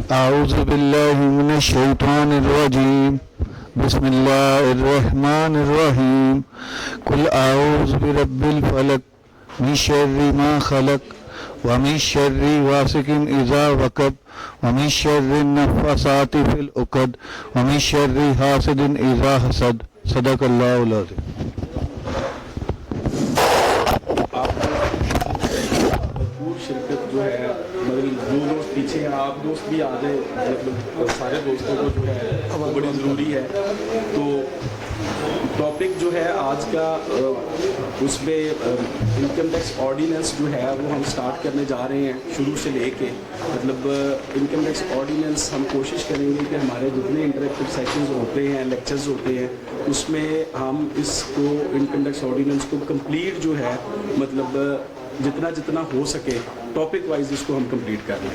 अऊज़ु बिल्लाहि मिनश शैतानिर रजीम बिस्मिल्लाहिर्रहमानिर रहीम कुल अऊज़ु बिरब्बिल फलक मिन शर्रि मा खलक व मिन शर्रि गासिकिन इज़ा वक़ब व मिन शर्रि नफ़्फ़ासाति फ़िल उक़द व मिन शर्रि हासिदिन इज़ा हसद। सदक़ल्लाहुल अज़ीम। शिरकत जो है मतलब जो दोस्त पीछे हैं आप दोस्त भी आ जाए, मतलब सारे दोस्तों को जो है वो बड़ी ज़रूरी है। तो टॉपिक जो है आज का उसमें इनकम टैक्स ऑर्डिनेंस जो है वो हम स्टार्ट करने जा रहे हैं शुरू से लेके, मतलब इनकम टैक्स ऑर्डिनेंस हम कोशिश करेंगे कि हमारे जितने इंटरेक्टिव सेशंस होते हैं, लेक्चर्स होते हैं, उसमें हम इसको इनकम टैक्स ऑर्डिनेंस को कंप्लीट जो है मतलब जितना जितना हो सके टॉपिक वाइज इसको हम कंप्लीट कर लें।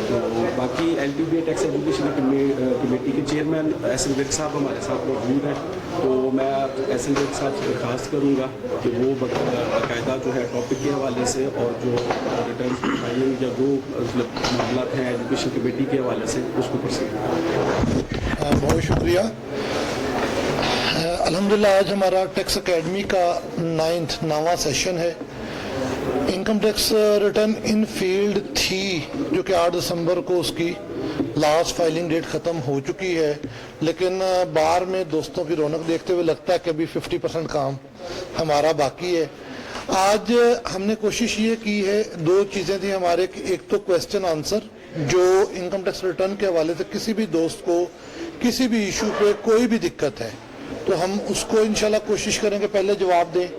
तो बाकी LTBA टैक्स एजुकेशन कमेटी के चेयरमैन एस.एल. विर्क साहब हमारे साथ मौजूद हैं, तो मैं एस.एल. विर्क साहब से दरख्वास्त करूँगा कि वो बाकायदा जो है टॉपिक के हवाले से और जो रिटर्न फाइलिंग या जो मतलब मामला हैं एजुकेशन कमेटी के हवाले से उसको प्रोसीड। बहुत शुक्रिया। अल्हम्दुलिल्लाह आज हमारा टैक्स एकेडमी का 9वां सेशन है। इनकम टैक्स रिटर्न इन फील्ड थी जो कि 8 दिसंबर को उसकी लास्ट फाइलिंग डेट ख़त्म हो चुकी है, लेकिन बाहर में दोस्तों की रौनक देखते हुए लगता है कि अभी 50% काम हमारा बाकी है। आज हमने कोशिश ये की है, 2 चीज़ें थी हमारे, एक तो क्वेश्चन आंसर जो इनकम टैक्स रिटर्न के हवाले से किसी भी दोस्त को किसी भी इशू पे कोई भी दिक्कत है तो हम उसको इंशाल्लाह कोशिश करेंगे पहले जवाब दें।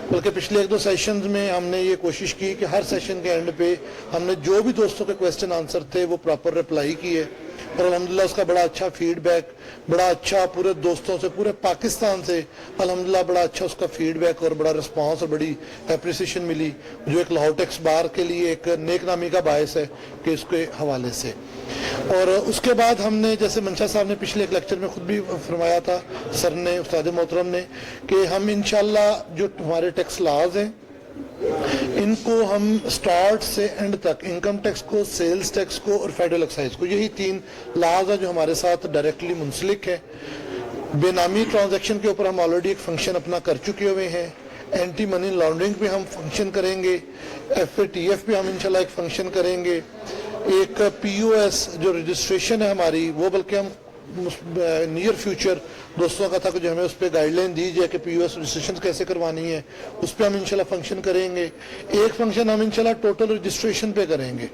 बल्कि पिछले 1-2 सेशंस में हमने ये कोशिश की कि हर सेशन के एंड पे हमने जो भी दोस्तों के क्वेश्चन आंसर थे वो प्रॉपर रिप्लाई किए और अल्हम्दुलिल्लाह उसका बड़ा अच्छा फीडबैक, बड़ा अच्छा पूरे दोस्तों से, पूरे पाकिस्तान से अल्हम्दुलिल्लाह बड़ा अच्छा उसका फीडबैक और बड़ा रिस्पांस और बड़ी एप्रिसिएशन मिली, जो एक लाहौर टैक्स बार के लिए एक नेकनामी का बायस है कि इसके हवाले से। और उसके बाद हमने, जैसे मंशा साहब ने पिछले एक लेक्चर में खुद भी फरमाया था, सर ने, उस्ताद मोहतरम ने, कि हम इंशाल्लाह जो हमारे टैक्स लॉज हैं इनको हम स्टार्ट से एंड तक, इनकम टैक्स को, सेल्स टैक्स को और फेडरल एक्साइज को, यही 3 लॉज है जो हमारे साथ डायरेक्टली मुंसलिक है। बेनामी ट्रांजैक्शन के ऊपर हम ऑलरेडी एक फंक्शन अपना कर चुके हुए हैं। एंटी मनी लॉन्ड्रिंग पे हम फंक्शन करेंगे, FATF पे हम इंशाल्लाह एक फंक्शन करेंगे। एक POS जो रजिस्ट्रेशन है हमारी, वो बल्कि हम नियर फ्यूचर दोस्तों का था कि जो हमें उस पर गाइडलाइन दी जाए कि POS रजिस्ट्रेशन कैसे करवानी है, उस पर हम इंशाल्लाह फंक्शन करेंगे। एक फंक्शन हम इंशाल्लाह टोटल रजिस्ट्रेशन पे करेंगे,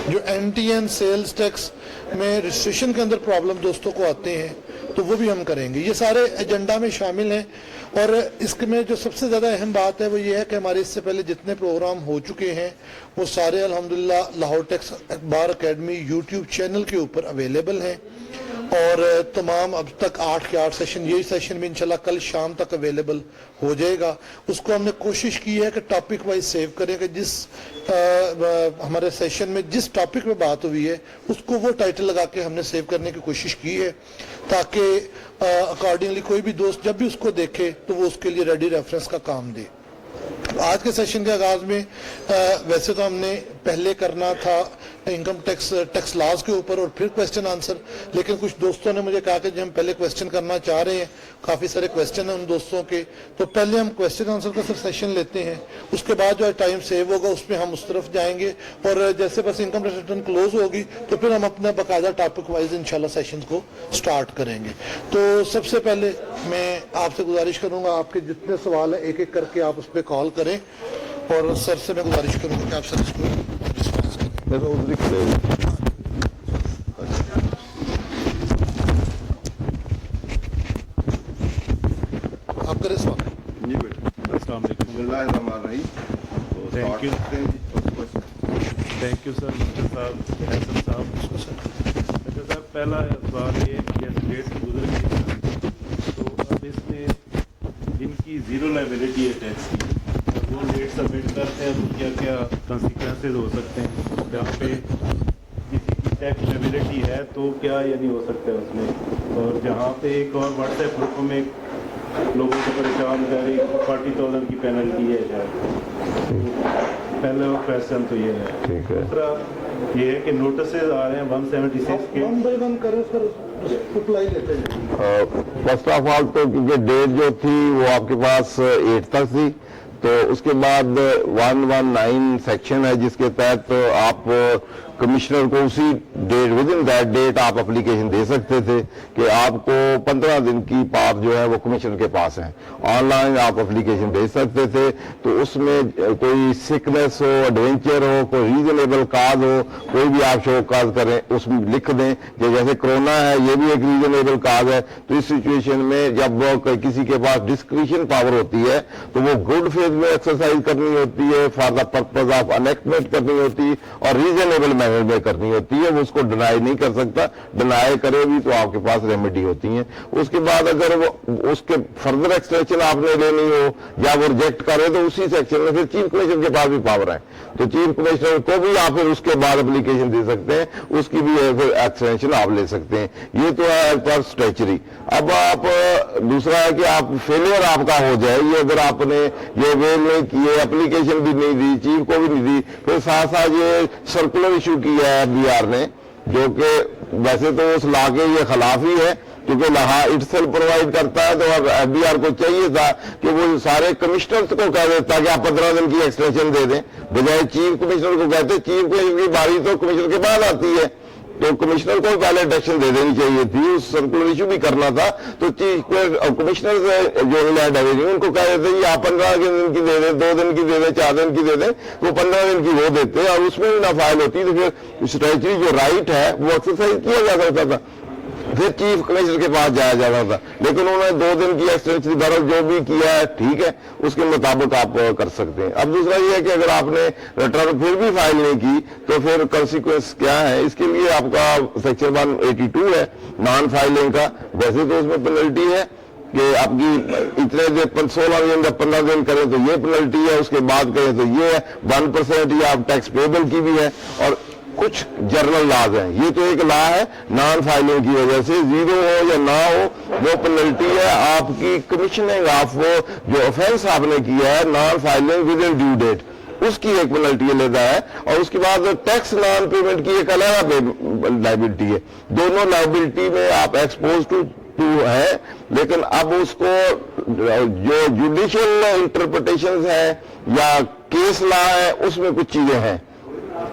जो NTN सेल्स टैक्स में रजिस्ट्रेशन के अंदर प्रॉब्लम दोस्तों को आते हैं तो वो भी हम करेंगे। ये सारे एजेंडा में शामिल हैं। और इसमें जो सबसे ज़्यादा अहम बात है वो ये है कि हमारे इससे पहले जितने प्रोग्राम हो चुके हैं वो सारे अल्हम्दुलिल्लाह Lahore tax bar academy YouTube channel के ऊपर अवेलेबल हैं और तमाम अब तक 8 के 8 सेशन, यही सेशन भी इंशाल्लाह कल शाम तक अवेलेबल हो जाएगा। उसको हमने कोशिश की है कि टॉपिक वाइज सेव करें कि जिस हमारे सेशन में जिस टॉपिक पे बात हुई है उसको वो टाइटल लगा के हमने सेव करने की कोशिश की है, ताकि अकॉर्डिंगली कोई भी दोस्त जब भी उसको देखे तो वो उसके लिए रेडी रेफरेंस का काम दे। आज के सेशन के आगाज में वैसे तो हमने पहले करना था इनकम टैक्स लॉज के ऊपर और फिर क्वेश्चन आंसर, लेकिन कुछ दोस्तों ने मुझे कहा कि हम पहले क्वेश्चन करना चाह रहे हैं, काफ़ी सारे क्वेश्चन हैं उन दोस्तों के, तो पहले हम क्वेश्चन आंसर का सिर्फ सेशन लेते हैं, उसके बाद जो है टाइम सेव होगा उसमें हम उस तरफ जाएंगे और जैसे बस इनकम टैक्स रिटर्न क्लोज होगी तो फिर हम अपना बाकायदा टॉपिक वाइज इंशाल्लाह सेशन को स्टार्ट करेंगे। तो सबसे पहले मैं आपसे गुजारिश करूँगा, आपके जितने सवाल हैं एक एक करके आप उस पर कॉल करें और सर से मैं गुजारिश करूँगा कि आप सर इसको रिस्पॉन्स करें। आप करें सवाल जी बेटा। अस्सलाम वालेकुम। थैंक यू सर, मिस्टर साहब, हैसन साहब। अच्छा सर, पहला सवाल ये कि डेट गुजर गई तो अब इसमें जिनकी ज़ीरो लाइबिलिटी है टैक्स की वो डेट सबमिट करते हैं तो क्या क्या कंसिक्वेंसेज हो सकते हैं? जहाँ पे किसी की टैक्स लाइबिलिटी है तो क्या या नहीं हो सकता है उसमें, और जहाँ पे एक और व्हाट्सएप ग्रुप में लोगों को परेशान कर रही 40,000 की पेनल्टी है शायद। पहला क्वेश्चन तो ये है। दूसरा ये है कि नोटिसेज आ रहे हैं 176 के। वन बाय वन करें सर, रिप्लाई लेते हैं। फर्स्ट ऑफ ऑल तो क्योंकि डेट जो थी वो आपके पास 8 तक थी, तो उसके बाद 119 सेक्शन है जिसके तहत आप कमिश्नर को उसी date, within that date आप एप्लीकेशन दे सकते थे कि आपको 15 दिन की पास जो है वो कमिश्नर के पास है। ऑनलाइन आप एप्लीकेशन भेज सकते थे, तो उसमें कोई सिकनेस हो, एडवेंचर हो, कोई रीजनेबल काज हो, कोई भी आप शो काज करें उसमें लिख दें कि जैसे कोरोना है ये भी एक रीजनेबल काज है। तो इस सिचुएशन में जब किसी के पास डिस्क्रिशन पावर होती है तो वो गुड फेथ में एक्सरसाइज करनी होती है, फॉर द पर्पज ऑफ अनेक्टमेंट करनी होती है और रीजनेबल मैनर में करनी होती है। वो उसको डिनाई नहीं कर सकता, डिनाई करे भी तो आपके पास रेमेडी होती है। उसके बाद अगर वो उसके फर्दर एक्सटेंशन आपने लेनी हो या वो रिजेक्ट करे तो उसी सेक्शन में फिर चीफ कमिश्नर के पास भी पावर है, तो चीफ कमिश्नर को भी आप फिर उसके बाद एप्लीकेशन दे सकते हैं, उसकी भी फिर एक्सटेंशन आप ले सकते हैं। ये तो है पर स्टैचुरी। अब आप दूसरा है कि आप फेलियर आपका हो जाए, ये अगर आपने ये वेल नहीं किए, एप्लीकेशन भी नहीं दी, चीफ को भी नहीं दी, फिर साथ साथ ये सर्कुलर इशू किया है FBR ने, जो कि वैसे तो उस लॉ के ये खिलाफ ही है क्योंकि लहा इटसेल्फ प्रोवाइड करता है। तो अब FBR को चाहिए था कि वो सारे कमिश्नर्स को कह देता कि आप 15 दिन की एक्सटेंशन दे दें, बजाय चीफ कमिश्नर को कहते। चीफ कमिश्नर की बारी तो कमिश्नर के बाद आती है, तो कमिश्नर को पहले डायरेक्शन दे देनी चाहिए थी, उस सर्कुलर इशू भी करना था। तो चीफ कमिश्नर जो लैंड रेवेन्यू उनको कह देते कि आप 15 दिन की दे दें, 2 दिन की दे दें, 4 दिन की दे दें, तो 15 दिन की वो देते और उसमें भी ना फाइल होती, तो फिर स्टैट्यूटरी जो राइट है वो एक्सरसाइज किया जा सकता था, फिर चीफ कमिश्नर के पास जाया जाता था। लेकिन उन्होंने 2 दिन की एक्सटेंशन बरस जो भी किया है ठीक है, उसके मुताबिक आप कर सकते हैं। अब दूसरा ये है कि अगर आपने रिटर्न फिर भी फाइल नहीं की तो फिर कंसिक्वेंस क्या है, इसके लिए आपका सेक्शन 182 है नॉन फाइलिंग का। वैसे तो उसमें पेनल्टी है कि आपकी इतने दिन 16 दिन या 15 दिन करें तो ये पेनल्टी है, उसके बाद करें तो ये है 1% या आप टैक्स पेबल की भी है। और कुछ जर्नल लॉज हैं, ये तो एक लॉ है नॉन फाइलिंग की वजह से, 0 हो या ना हो वो पेनल्टी है आपकी कमिश्निंग ऑफ जो ऑफेंस आपने किया है non filing within due date, उसकी एक पेनल्टी लेता है। और उसके बाद टैक्स नॉन पेमेंट की एक अलग लाइबिलिटी है। दोनों लाइबिलिटी में आप एक्सपोज टू है, लेकिन अब उसको जो जुडिशियल इंटरप्रिटेशन है या केस लॉ है उसमें कुछ चीजें हैं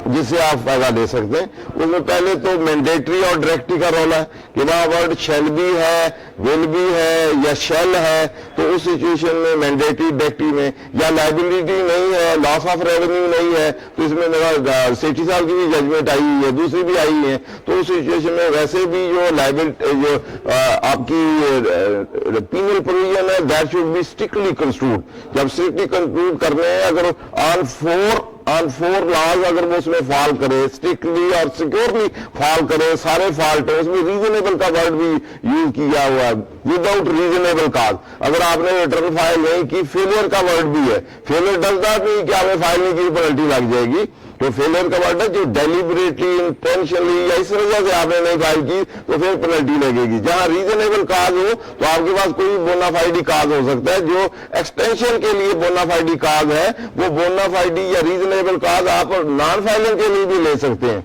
जिससे आप फायदा ले सकते हैं। उसमें पहले तो मैंडेटरी और डायरेक्टरी का रोल है कि वहां वर्ड शैल भी है, विल भी है या शैल है, तो उस सिचुएशन में मैंडेटरी डायरेक्टरी में या लाइबिलिटी नहीं है, लॉस ऑफ रेवेन्यू नहीं है, तो इसमें मेरा सेठी साहब की भी जजमेंट आई हुई है, दूसरी भी आई है। तो उस सिचुएशन में वैसे भी जो लाइबिलिटी जो आपकी पीनल प्रोविजन है that should B strictly construed. जब स्ट्रिक्टली कंस्ट्रूड करने हैं, अगर ऑन फोर लॉज अगर वो उसमें फॉल करे, स्ट्रिक्टली और सिक्योरली फॉल करे, सारे फॉल्ट है, उसमें रीजनेबल का वर्ड भी यूज किया हुआ है, विदाउट रीजनेबल काज। अगर आपने रिटर्न फाइल नहीं की, फेलियर का वर्ड भी है। फेलियर डज नॉट मीन कि आपने फाइल नहीं की पेनल्टी लग जाएगी। तो फेलियर का वर्ड है जो डेलिबरेटली, इंटेंशनली या इस वजह से आपने नहीं फाइल की तो फिर पेनल्टी लगेगी। जहां रीजनेबल काज हो तो आपके पास कोई बोनाफाइडी काज हो सकता है। जो एक्सटेंशन के लिए बोनाफाइडी काज है वो बोनाफाइडी या रीजनेबल काज आप नॉन फाइलिंग के लिए भी ले सकते हैं।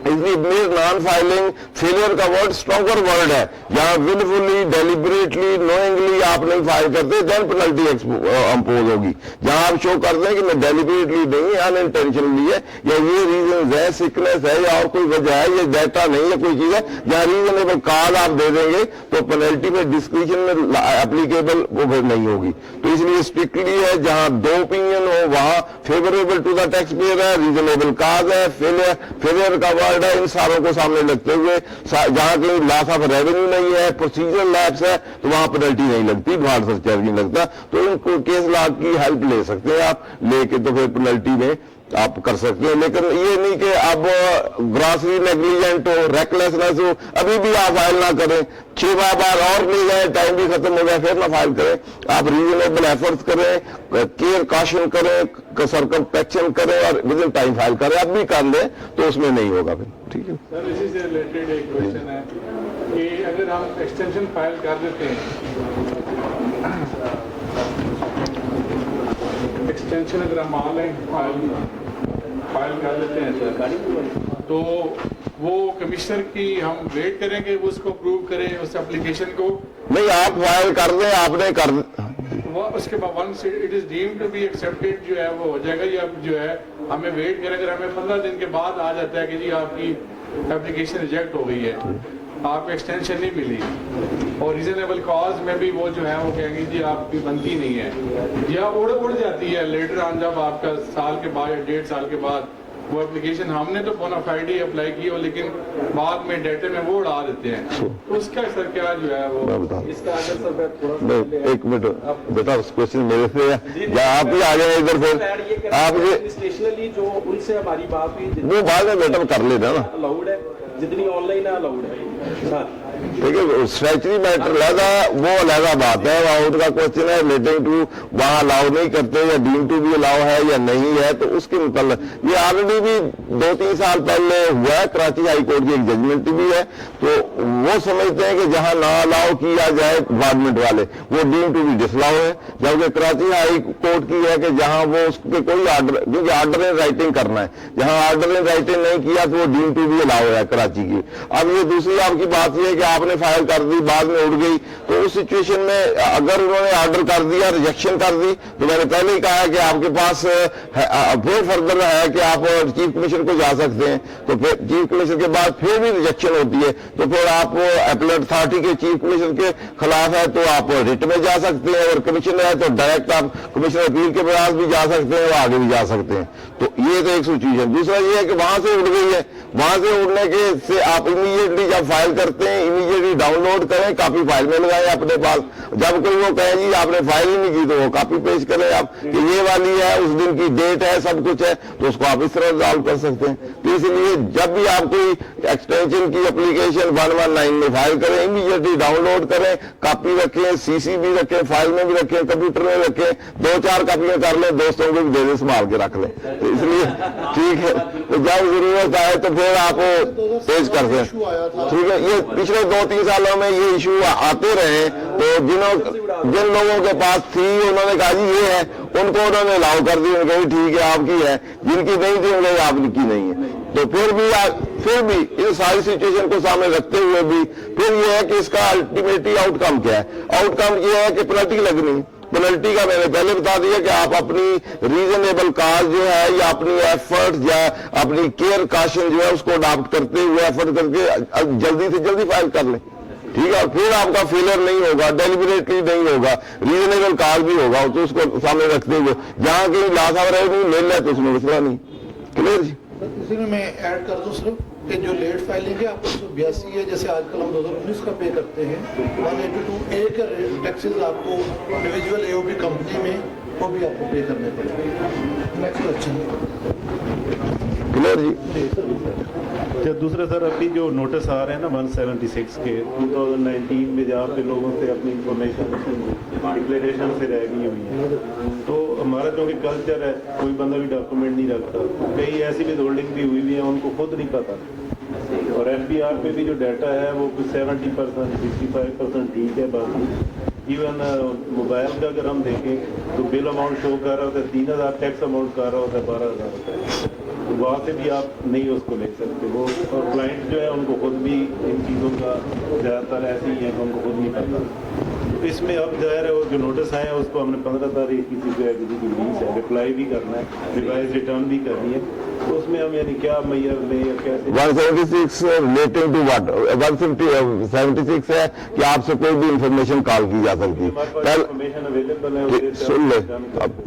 इसलिए नॉन फाइलिंग फेलियर का वर्ड स्ट्रॉन्गर वर्ड है। जहां विलफुली, डेलिबरेटली, नोइंगली आप नहीं फाइल करते देन पेनल्टी इंपोज होगी। जहां आप शो करते हैं कि मैं डेलिबरेटली नहीं, अनइंटेंशनली है या ये रीजन है, सिकनेस है या और कोई वजह है, ये डाटा नहीं है, कोई चीज है, जहां रीजनेबल काज आप दे देंगे तो पेनल्टी में डिस्क्रिप्शन में एप्लीकेबल वो फिर नहीं होगी। तो इसलिए स्ट्रिक्टली है, जहां 2 ओपिनियन हो वहां favourable to the tax payer है, रीजनेबल काज है, फेलियर का वर्ड है। इन सारों को सामने रखते हुए जहां कहीं लॉस ऑफ रेवेन्यू नहीं है, प्रोसीजरल लैप्स है, तो वहां पेनल्टी नहीं लगती, भार सरचार्ज नहीं लगता। तो इनको केस लॉ की हेल्प ले सकते हैं आप, लेके तो फिर पेनल्टी में आप कर सकते हैं। लेकिन ये नहीं कि अब ग्रॉसरी नेग्लिजेंट हो, रेकलेसनेस हो, अभी भी आप फाइल ना करें, 6 बार और ले जाए, टाइम भी खत्म हो गया, फिर ना फाइल करें। आप रीजनेबल एफर्ट्स करें, केयर काशन करें, सर्कमपेक्शन करें और विद इन टाइम फाइल करें। अब भी कर लें तो उसमें नहीं होगा फिर। ठीक है सर, इसी से रिलेटेड एक क्वेश्चन है कि अगर हम एक्सटेंशन फाइल कर देते हैं, एक्सटेंशन अगर हम ऑनलाइन फाइल कर लेते हैं सर, तो वो कमिश्नर की हम वेट करेंगे वो उसको अप्रूव करें उस एप्लीकेशन को, नहीं आप फाइल कर दें, आपने कर वो उसके बाद once it is deemed to be accepted जो है वो हो जाएगा। या जो है हमें वेट करें, अगर हमें 15 दिन के बाद आ जाता है कि जी आपकी एप्लीकेशन रिजेक्ट हो गई है, आपको एक्सटेंशन नहीं मिली और रीजनेबल कॉज में भी वो जो है वो कहेंगे जी आपकी बनती नहीं है या उड़ जाती है लेटर ऑन, जब आपका साल के बाद या 1.5 साल के बाद वो एप्लीकेशन हमने तो बोनाफाइड ही अप्लाई की हो लेकिन बाद में डेटे में वो उड़ा देते हैं, तो उसका सर क्या जो है वो मैं बता इसका आंसर सर मैं थोड़ा सा नहीं, एक मिनट बेटा, उस क्वेश्चन मेरे से है या आप ही आ जाए इधर, फिर आप ये एडमिनिस्ट्रेशनली जो उनसे हमारी बात हुई वो बाद में बेटा कर लेना ना, अलाउड है, जितनी ऑनलाइन है अलाउड है सर। ठीक है। स्टैचुरी मैटर अलहदा, वो अलहदा बात है, आउट का क्वेश्चन है रिलेटिंग टू वहाँ अलाउ नहीं करते या डीम टू भी अलाउ है या नहीं है, तो उसके मुतल्लिक ये ऑलरेडी भी 2-3 साल पहले हुआ है, कराची हाई कोर्ट की एक जजमेंट भी है, तो वो समझते हैं कि जहाँ ना अलाउ किया जाए गवर्नमेंट वाले वो डीम टू भी डिसअलाउ है, जबकि कराची हाई कोर्ट की है कि जहाँ वो उस पर कोई आर्डर, क्योंकि आर्डर इन राइटिंग करना है, जहाँ आर्डर इन राइटिंग नहीं किया तो वो डीम टू भी अलाउ है कराची की। अब ये दूसरी आपकी बात यह है कि आपने फाइल कर दी, बाद में उड़ गई, तो उस सिचुएशन में अगर उन्होंने ऑर्डर कर दिया, रिजेक्शन कर दी, तो मैंने पहले ही कहा है कि आपके पास फिर फर्दर है कि आप चीफ कमिश्नर को जा सकते हैं, तो फिर चीफ कमिश्नर के बाद फिर भी रिजेक्शन होती है, तो फिर आप अपीलेट अथॉरिटी के चीफ कमिश्नर के खिलाफ है तो आप रिट में जा सकते हैं, और कमिश्नर है तो डायरेक्ट आप कमिश्नर अपील के पास भी जा सकते हैं और आगे भी जा सकते हैं। तो ये तो एक सिचुएशन। दूसरा ये है कि वहां से उड़ गई है, वहां से उड़ने के से आप इमीडिएटली जब फाइल करते हैं इमीडिएटली डाउनलोड करें, कॉपी फाइल में लगाएं अपने पास, जब कोई वो कहे जी आपने फाइल ही नहीं की तो वो कॉपी पेश करें आप कि ये वाली है, उस दिन की डेट है, सब कुछ है, तो उसको आप इस तरह रिजॉल्व कर सकते हैं। तो इसलिए जब भी आप कोई एक्सटेंशन की एप्लीकेशन 119 में फाइल करें इमीडिएटली डाउनलोड करें, कॉपी रखें, सीसी भी रखें, फाइल में भी रखें, कंप्यूटर में रखें, 2-4 कॉपियां कर लें, दोस्तों को भी दे दें, संभाल के रख लें, तो इसलिए ठीक है। तो जब जरूरत आए तो फिर आप पेश कर दें, ठीक है। ये पिछले 2-3 सालों में ये इशू आते रहे, तो जिन लोगों के पास थी उन्होंने कहा जी ये है, उनको उन्होंने अलाउ कर दी, उनको भी ठीक है आपकी है, जिनकी नहीं थी उनको आपकी नहीं है। तो फिर भी इन सारी सिचुएशन को सामने रखते हुए भी फिर ये है कि इसका अल्टीमेटली आउटकम क्या है। आउटकम ये है कि पेनल्टी लगनी है। पेनल्टी का मैंने पहले बता दिया कि आप अपनी रीजनेबल काज जो है या अपनी एफर्ट या अपनी केयर काशन जो है उसको अडॉप्ट करते हुए एफर्ट करके जल्दी से जल्दी फाइल कर लें, ठीक है। फिर आपका फेलियर नहीं होगा, डेलिबरेटली नहीं होगा, रीजनेबल काज भी होगा, तो उसको सामने रखते हुए जहां कहीं लॉस ऑफ रेवेन्यू मिल रहा है तो उसमें मसला नहीं। क्लियर जी। इसी में मैं ऐड कर दूं सिर्फ कि जो लेट फाइलिंग है आपको 182 है, जैसे आजकल हम 2019 का पे करते हैं, 182A के टैक्सेस आपको इंडिविजुअल AOP कंपनी में वो भी आपको पे करने पड़ेंगे। Next question. क्लियर जी। तो दूसरा सर अभी जो नोटिस आ रहे हैं ना 176 के 2019 में जहाँ पे लोगों से अपनी इंफॉर्मेशन डिक्लेरेशन से रह गई हुई है, तो हमारा क्योंकि कल्चर है कोई बंदा भी डॉक्यूमेंट नहीं रखता, कई ऐसी भी होल्डिंग भी हुई है उनको खुद नहीं पता, और FBR पे भी जो डाटा है वो कुछ 70% 65% ठीक है। बाकी इवन मोबाइल का अगर हम देखें तो बिल अमाउंट शो कर रहा होता है 3000, टैक्स अमाउंट कर रहा होता है 12000 रुपये, तो वहाँ से भी आप नहीं उसको ले सकते वो, और क्लाइंट जो है उनको खुद भी इन चीज़ों का ज़्यादातर ऐसे ही है कि उनको खुद नहीं पता। तो इसमें अब ज़ाहिर है वो जो नोटिस आए हैं उसको हमने 15 तारीख किसी को किसी की लीज है रिप्लाई भी करना है, रिवाइज रिटर्न भी करनी है, तो उसमें हम यानी क्या मैयर लें या कैसे 176 रिलेटिंग टू व्हाट 176 है कि आपसे कोई भी इंफॉर्मेशन कॉल की जा सकती है। इंफॉर्मेशन अवेलेबल है, सुन ले, अब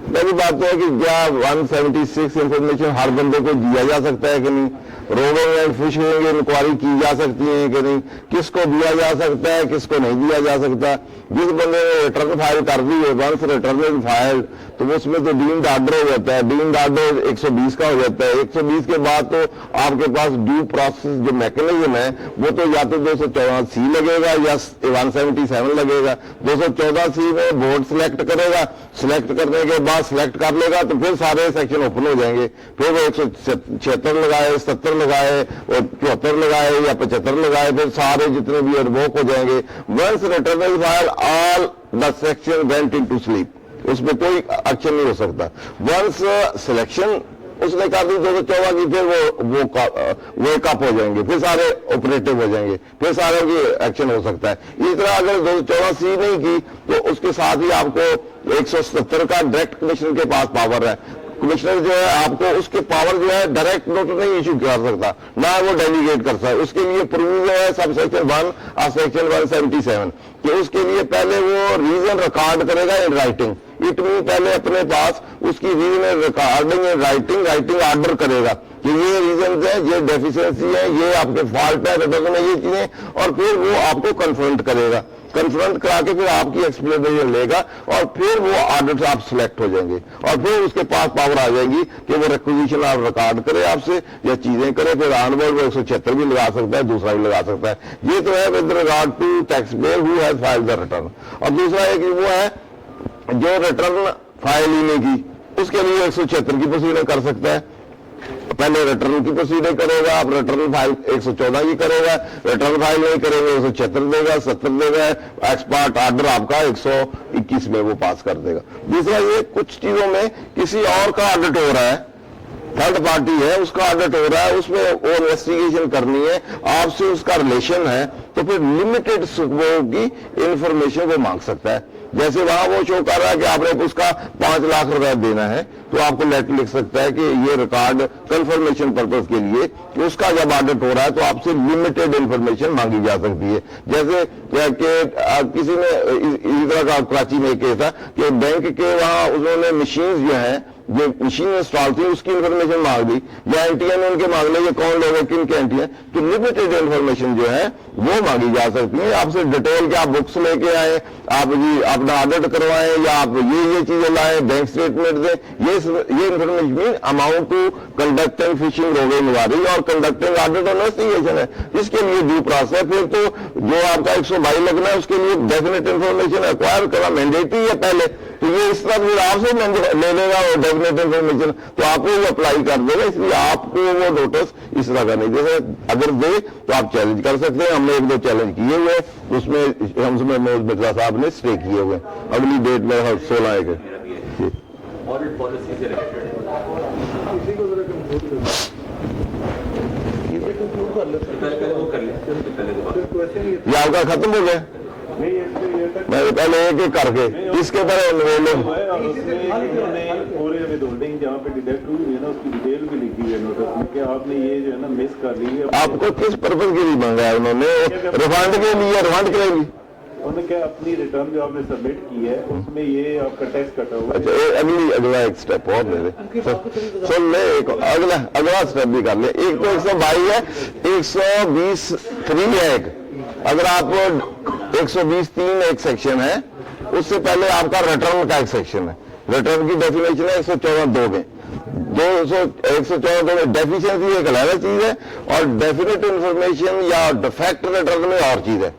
पहली बात तो है कि क्या 176 इंफॉर्मेशन हर बंदे को दिया जा सकता है कि नहीं, रोविंग एंड फिशिंग इंक्वायरी की जा सकती है कि नहीं, किसको दिया जा सकता है किसको नहीं दिया जा सकता। जिस बंदे ने रिटर्न फाइल कर दी है, वंस रिटर्न फाइल, तो उसमें तो डीम्ड आर्डर हो जाता है, डीम्ड आर्डर 120 का हो जाता है। 120 के बाद तो आपके पास ड्यू प्रोसेस जो मैकेनिज्म है वो तो या तो 214C लगेगा या 177 लगेगा। 214C में बोर्ड सिलेक्ट करेगा, सिलेक्ट करने के बाद सिलेक्ट कर लेगा तो फिर सारे सेक्शन ओपन हो जाएंगे, फिर वो 176 लगाए, 70 लगाए और 74 लगाए या 75 लगाए, फिर सारे जितने भी रिवोक हो जाएंगे। Once return file all the section went into sleep, उसमें कोई एक्शन नहीं हो सकता। वंस सिलेक्शन उसने कर दी 214 की, फिर वो एक अप हो जाएंगे, फिर सारे ऑपरेटिव हो जाएंगे, फिर सारे की एक्शन हो सकता है। इसी तरह अगर 214C नहीं की तो उसके साथ ही आपको 177 का डायरेक्ट कमिश्नर के पास पावर है। कमिश्नर जो है आपको उसके पावर जो है डायरेक्ट नोटिस नहीं इशू कर सकता, ना वो डेलीगेट कर सकता है। उसके लिए प्रोविजन है सब सेक्शन 1 और सेक्शन 177 कि उसके लिए पहले वो रीजन रिकॉर्ड करेगा इन राइटिंग। इट मीन पहले अपने पास उसकी reason recording in writing order करेगा कि ये रीजन है, ये डेफिशिएंसी है, ये आपके फॉल्ट है रिटर्न में, ये चीजें, और फिर वो आपको कन्फ्रंट करेगा। कन्फ्रंट करा के फिर आपकी एक्सप्लेनेशन लेगा और फिर वो ऑर्डर आप सिलेक्ट हो जाएंगे और फिर उसके पास पावर आ जाएगी कि वो रिक्विजिशन आप रिकॉर्ड करे आपसे या चीजें करे। फिर ऑनवर्ड वो 176 भी लगा सकता है, दूसरा भी लगा सकता है। ये तो है with regard to tax payer who has filed the return. और दूसरा एक वो है जो रिटर्न फाइल ही नहीं की, उसके लिए 176 की प्रोसीडिंग कर सकता है। पहले रिटर्न की प्रोसीडिंग करेगा, आप रिटर्न फाइल 114 की करेगा, रिटर्न फाइल नहीं करेंगे 176 देगा, 70 देगा, एक्सपर्ट ऑर्डर आपका 121 में वो पास कर देगा। दूसरा ये कुछ चीजों में किसी और का ऑडिट हो रहा है, थर्ड पार्टी है उसका ऑडिट हो रहा है, उसमें वो इन्वेस्टिगेशन करनी है, आपसे उसका रिलेशन है, तो फिर लिमिटेड की इंफॉर्मेशन वो मांग सकता है। जैसे वहां वो शो कर रहा है कि आपने उसका 5 लाख रुपए देना है, तो आपको लेटर लिख सकता है कि ये रिकॉर्ड कंफर्मेशन पर्पज के लिए कि उसका जब ऑडिट हो रहा है तो आपसे लिमिटेड इंफॉर्मेशन मांगी जा सकती है। जैसे कि किसी ने इसी तरह का कराची में एक केस था कि बैंक के वहां उन्होंने मशीन जो है, जो मशीन इंस्टॉल थी उसकी इंफॉर्मेशन मांग दी, या एंटियन उनके मांग ले, कौन लोग है, किन के एंटियन, तो लिमिटेड इंफॉर्मेशन जो है वो मांगी जा सकती है। आपसे डिटेल के आप बुक्स लेके आए, आप जी अपना ऑडिट करवाएं, या आप ये चीजें लाएं, बैंक स्टेटमेंट दें, ये information amount to conducting fishing rogue inquiry और कंडक्टिंग ऑडिट इन्वेस्टिगेशन है, इसके लिए ड्यू प्रोसेस है। फिर तो जो आपका 122 लगना है उसके लिए डेफिनेट इंफॉर्मेशन एक्वायर करना मैंडेटरी है पहले, तो ये इस तरह फिर आपसे ले लेगा वो डेफिनेट इंफॉर्मेशन, तो आपको वो अप्लाई कर देगा, इसलिए आपको वो नोटिस इस तरह का नहीं दे। अगर दे तो आप चैलेंज कर सकते हैं। हमने 1-2 चैलेंज किए हुए, उसमें हमसे मनोज मिश्रा साहब ने स्टे किए हुए, अगली डेट में 16 के ऑडिट पॉलिसी से रिलेटेड वो कर ले। ये आपका खत्म हो गया, मैं पहले एक करके इसके तरह पूरे विदहोल्डिंग जहाँ पे डिडक्ट हुई है ना उसकी डिटेल भी लिखी है नोटिस में कि आपने ये जो है ना मिस कर ली है। आपको किस पर्पज के लिए मांगा है उन्होंने? रिफंड के लिए, रिफंड करेंगी उन्होंने क्या अपनी रिटर्न जो आपने सबमिट की है उसमें ये आपका टैक्स कटा हुआ है। अच्छा, अगला एक स्टेप और ले ले, सुन ले, एक अगला स्टेप भी कर ले। एक तो 122 है, 120(3) है एक, अगर आप 120(3) एक सेक्शन है, उससे पहले आपका रिटर्न का एक सेक्शन है। रिटर्न की डेफिनेशन है 114(2) में, 114(2) में डेफिशिएंसी एक अलग चीज है और डेफिनेट इंफॉर्मेशन या डिफेक्ट रिटर्न में और चीज है।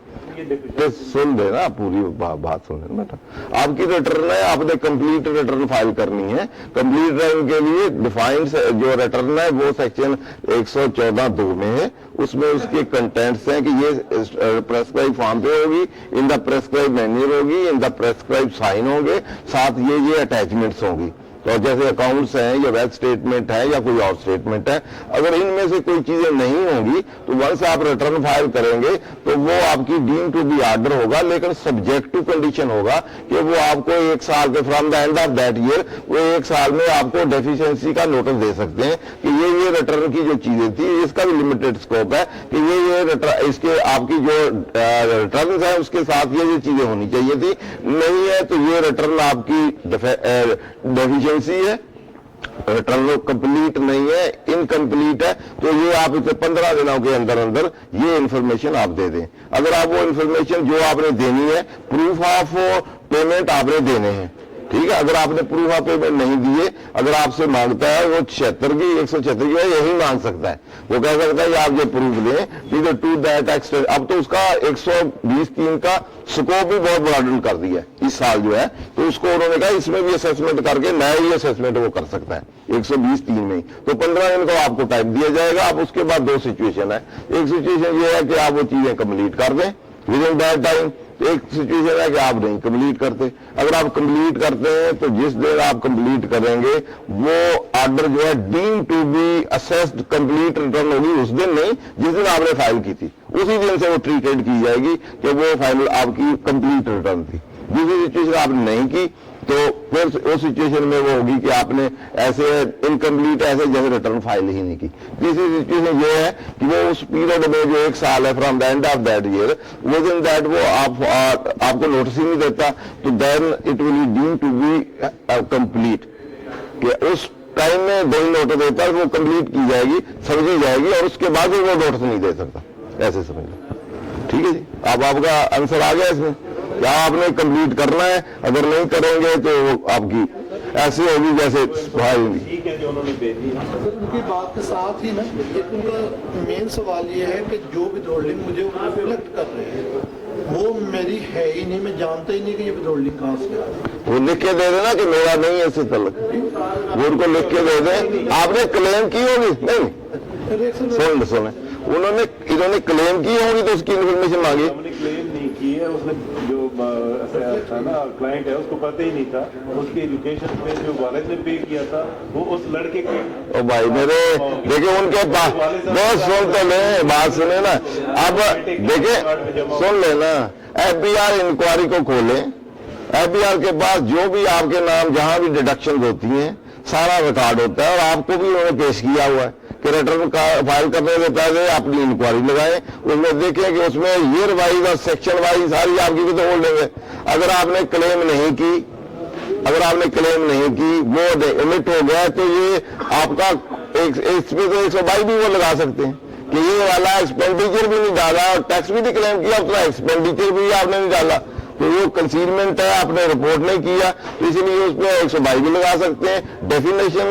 तो सुन देना, पूरी बात सुन लेना बेटा। आपकी रिटर्न है, आपने कंप्लीट रिटर्न फाइल करनी है। कंप्लीट रिटर्न के लिए डिफाइंड जो रिटर्न है वो सेक्शन 114(2) में है। उसमें उसके कंटेंट्स हैं कि ये प्रेस्क्राइब फॉर्म पे होगी, इन द प्रेस्क्राइब मैन्यूअल होगी, इन द प्रेस्क्राइब साइन होंगे, साथ ये अटैचमेंट्स होंगी। तो जैसे अकाउंट्स हैं या वेल्थ स्टेटमेंट है या कोई और स्टेटमेंट है, अगर इनमें से कोई चीजें नहीं होंगी तो वंस आप रिटर्न फाइल करेंगे तो वो आपकी डीम टू बी ऑर्डर होगा, लेकिन सब्जेक्ट टू कंडीशन होगा कि वो आपको 1 साल के from the end of that year वो 1 साल में आपको डेफिशिएंसी का नोटिस दे सकते हैं कि ये रिटर्न की जो चीजें थी इसका भी लिमिटेड स्कोप है कि ये रिटर्न इसके आपकी जो रिटर्न है उसके साथ ये चीजें होनी चाहिए थी, नहीं है तो ये रिटर्न आपकी डेफिशिएंसी है, रिटर्न कंप्लीट नहीं है, इनकम्प्लीट है, तो ये आप इसे 15 दिनों के अंदर अंदर ये इंफॉर्मेशन आप दे दें। अगर आप वो इंफॉर्मेशन जो आपने देनी है, प्रूफ ऑफ पेमेंट आपने देने हैं, ठीक है। अगर आपने प्रूफ ऑफ पेमेंट नहीं दिए, अगर आपसे मांगता है वो 176 की यही मांग सकता है, वो कह सकता है कि आप ये प्रूफ दें, ठीक है, टू दैट एक्सटेंड। अब तो उसका 120(3) का स्कोप भी बहुत ब्रॉडन कर दिया है इस साल जो है, तो उसको उन्होंने कहा इसमें भी असेसमेंट करके नया ही असेसमेंट वो कर सकता है 120(3) में ही। तो 15 दिन को आपको टाइम दिया जाएगा। अब उसके बाद 2 सिचुएशन है। एक सिचुएशन ये है कि आप वो चीजें कंप्लीट कर दें विद इन दैट टाइम, तो एक सिचुएशन है कि आप नहीं कंप्लीट करते। अगर आप कंप्लीट करते हैं तो जिस दिन आप कंप्लीट करेंगे वो ऑर्डर जो है deem to be assessed complete return होगी, उस दिन नहीं जिस दिन आपने फाइल की थी, उसी दिन से वो ट्रीटेड की जाएगी कि वो फाइल आपकी कंप्लीट रिटर्न थी। दूसरी सिचुएशन आपने नहीं की तो फिर उस सिचुएशन में वो होगी कि आपने ऐसे इनकम्प्लीट ऐसे जैसे रिटर्न फाइल ही नहीं की। तीसरी सिचुएशन ये है कि वो उस पीरियड में जो 1 साल है from the end of that year within that वो आपको नोटिस ही नहीं देता, तो then it will be deem to be complete, कि उस टाइम में नहीं नोटिस देता है वो कंप्लीट की जाएगी, समझी जाएगी और उसके बाद वो नोटिस नहीं दे सकता, ऐसे समझ लो। ठीक है जी, अब आपका आंसर आ गया इसमें, क्या आपने कंप्लीट करना है, अगर नहीं करेंगे तो आपकी ऐसी होगी जैसे ठीक है जो उन्होंने भेजी। उनकी बात के साथ ही ना एक उनका मेन सवाल ये है कि जो विदहोल्डिंग मुझे वो रिफ्लेक्ट कर रहे हैं वो मेरी है ही नहीं, मैं जानता ही नहीं कि ये विदहोल्डिंग कहाँ से है। वो लिख के दे देना कि मेरा नहीं है इससे तलक, वो उनको लिख के दे दें। आपने क्लेम की होगी नहीं, सुने इन्होंने क्लेम की होगी तो उसकी इन्फॉर्मेशन मांगी। हमने क्लेम नहीं की है, उसने जो था ना क्लाइंट है उसको पता ही नहीं था, उसकी एजुकेशन में जो वालिद ने पे किया था वो उस लड़के के। ओ भाई मेरे देखिए उनके पास बहुत सुन तो ले, बात सुने ना, अब देखिए सुन लेना, FBI इंक्वायरी को खोले, FBI के पास जो भी आपके नाम जहां भी डिडक्शन होती हैं सारा रिकॉर्ड होता है और आपको भी उन्होंने पेश किया हुआ है कि रिटर्न फाइल करने से पहले अपनी इंक्वायरी लगाएं, उसमें देखें कि उसमें ईयर वाइज और सेक्शन वाइज सारी आपकी भी तो होल्डिंग है। अगर आपने क्लेम नहीं की, वो ओमिट हो गया तो ये आपका इसमें तो 122 भी वो लगा सकते हैं कि ये वाला एक्सपेंडिचर भी नहीं डाला और टैक्स भी नहीं क्लेम किया, उतना एक्सपेंडिचर भी आपने नहीं डाला, तो वो कंसीलमेंट है, आपने रिपोर्ट नहीं किया, तो इसलिए उसमें 122 भी लगा सकते हैं। डेफिनेशन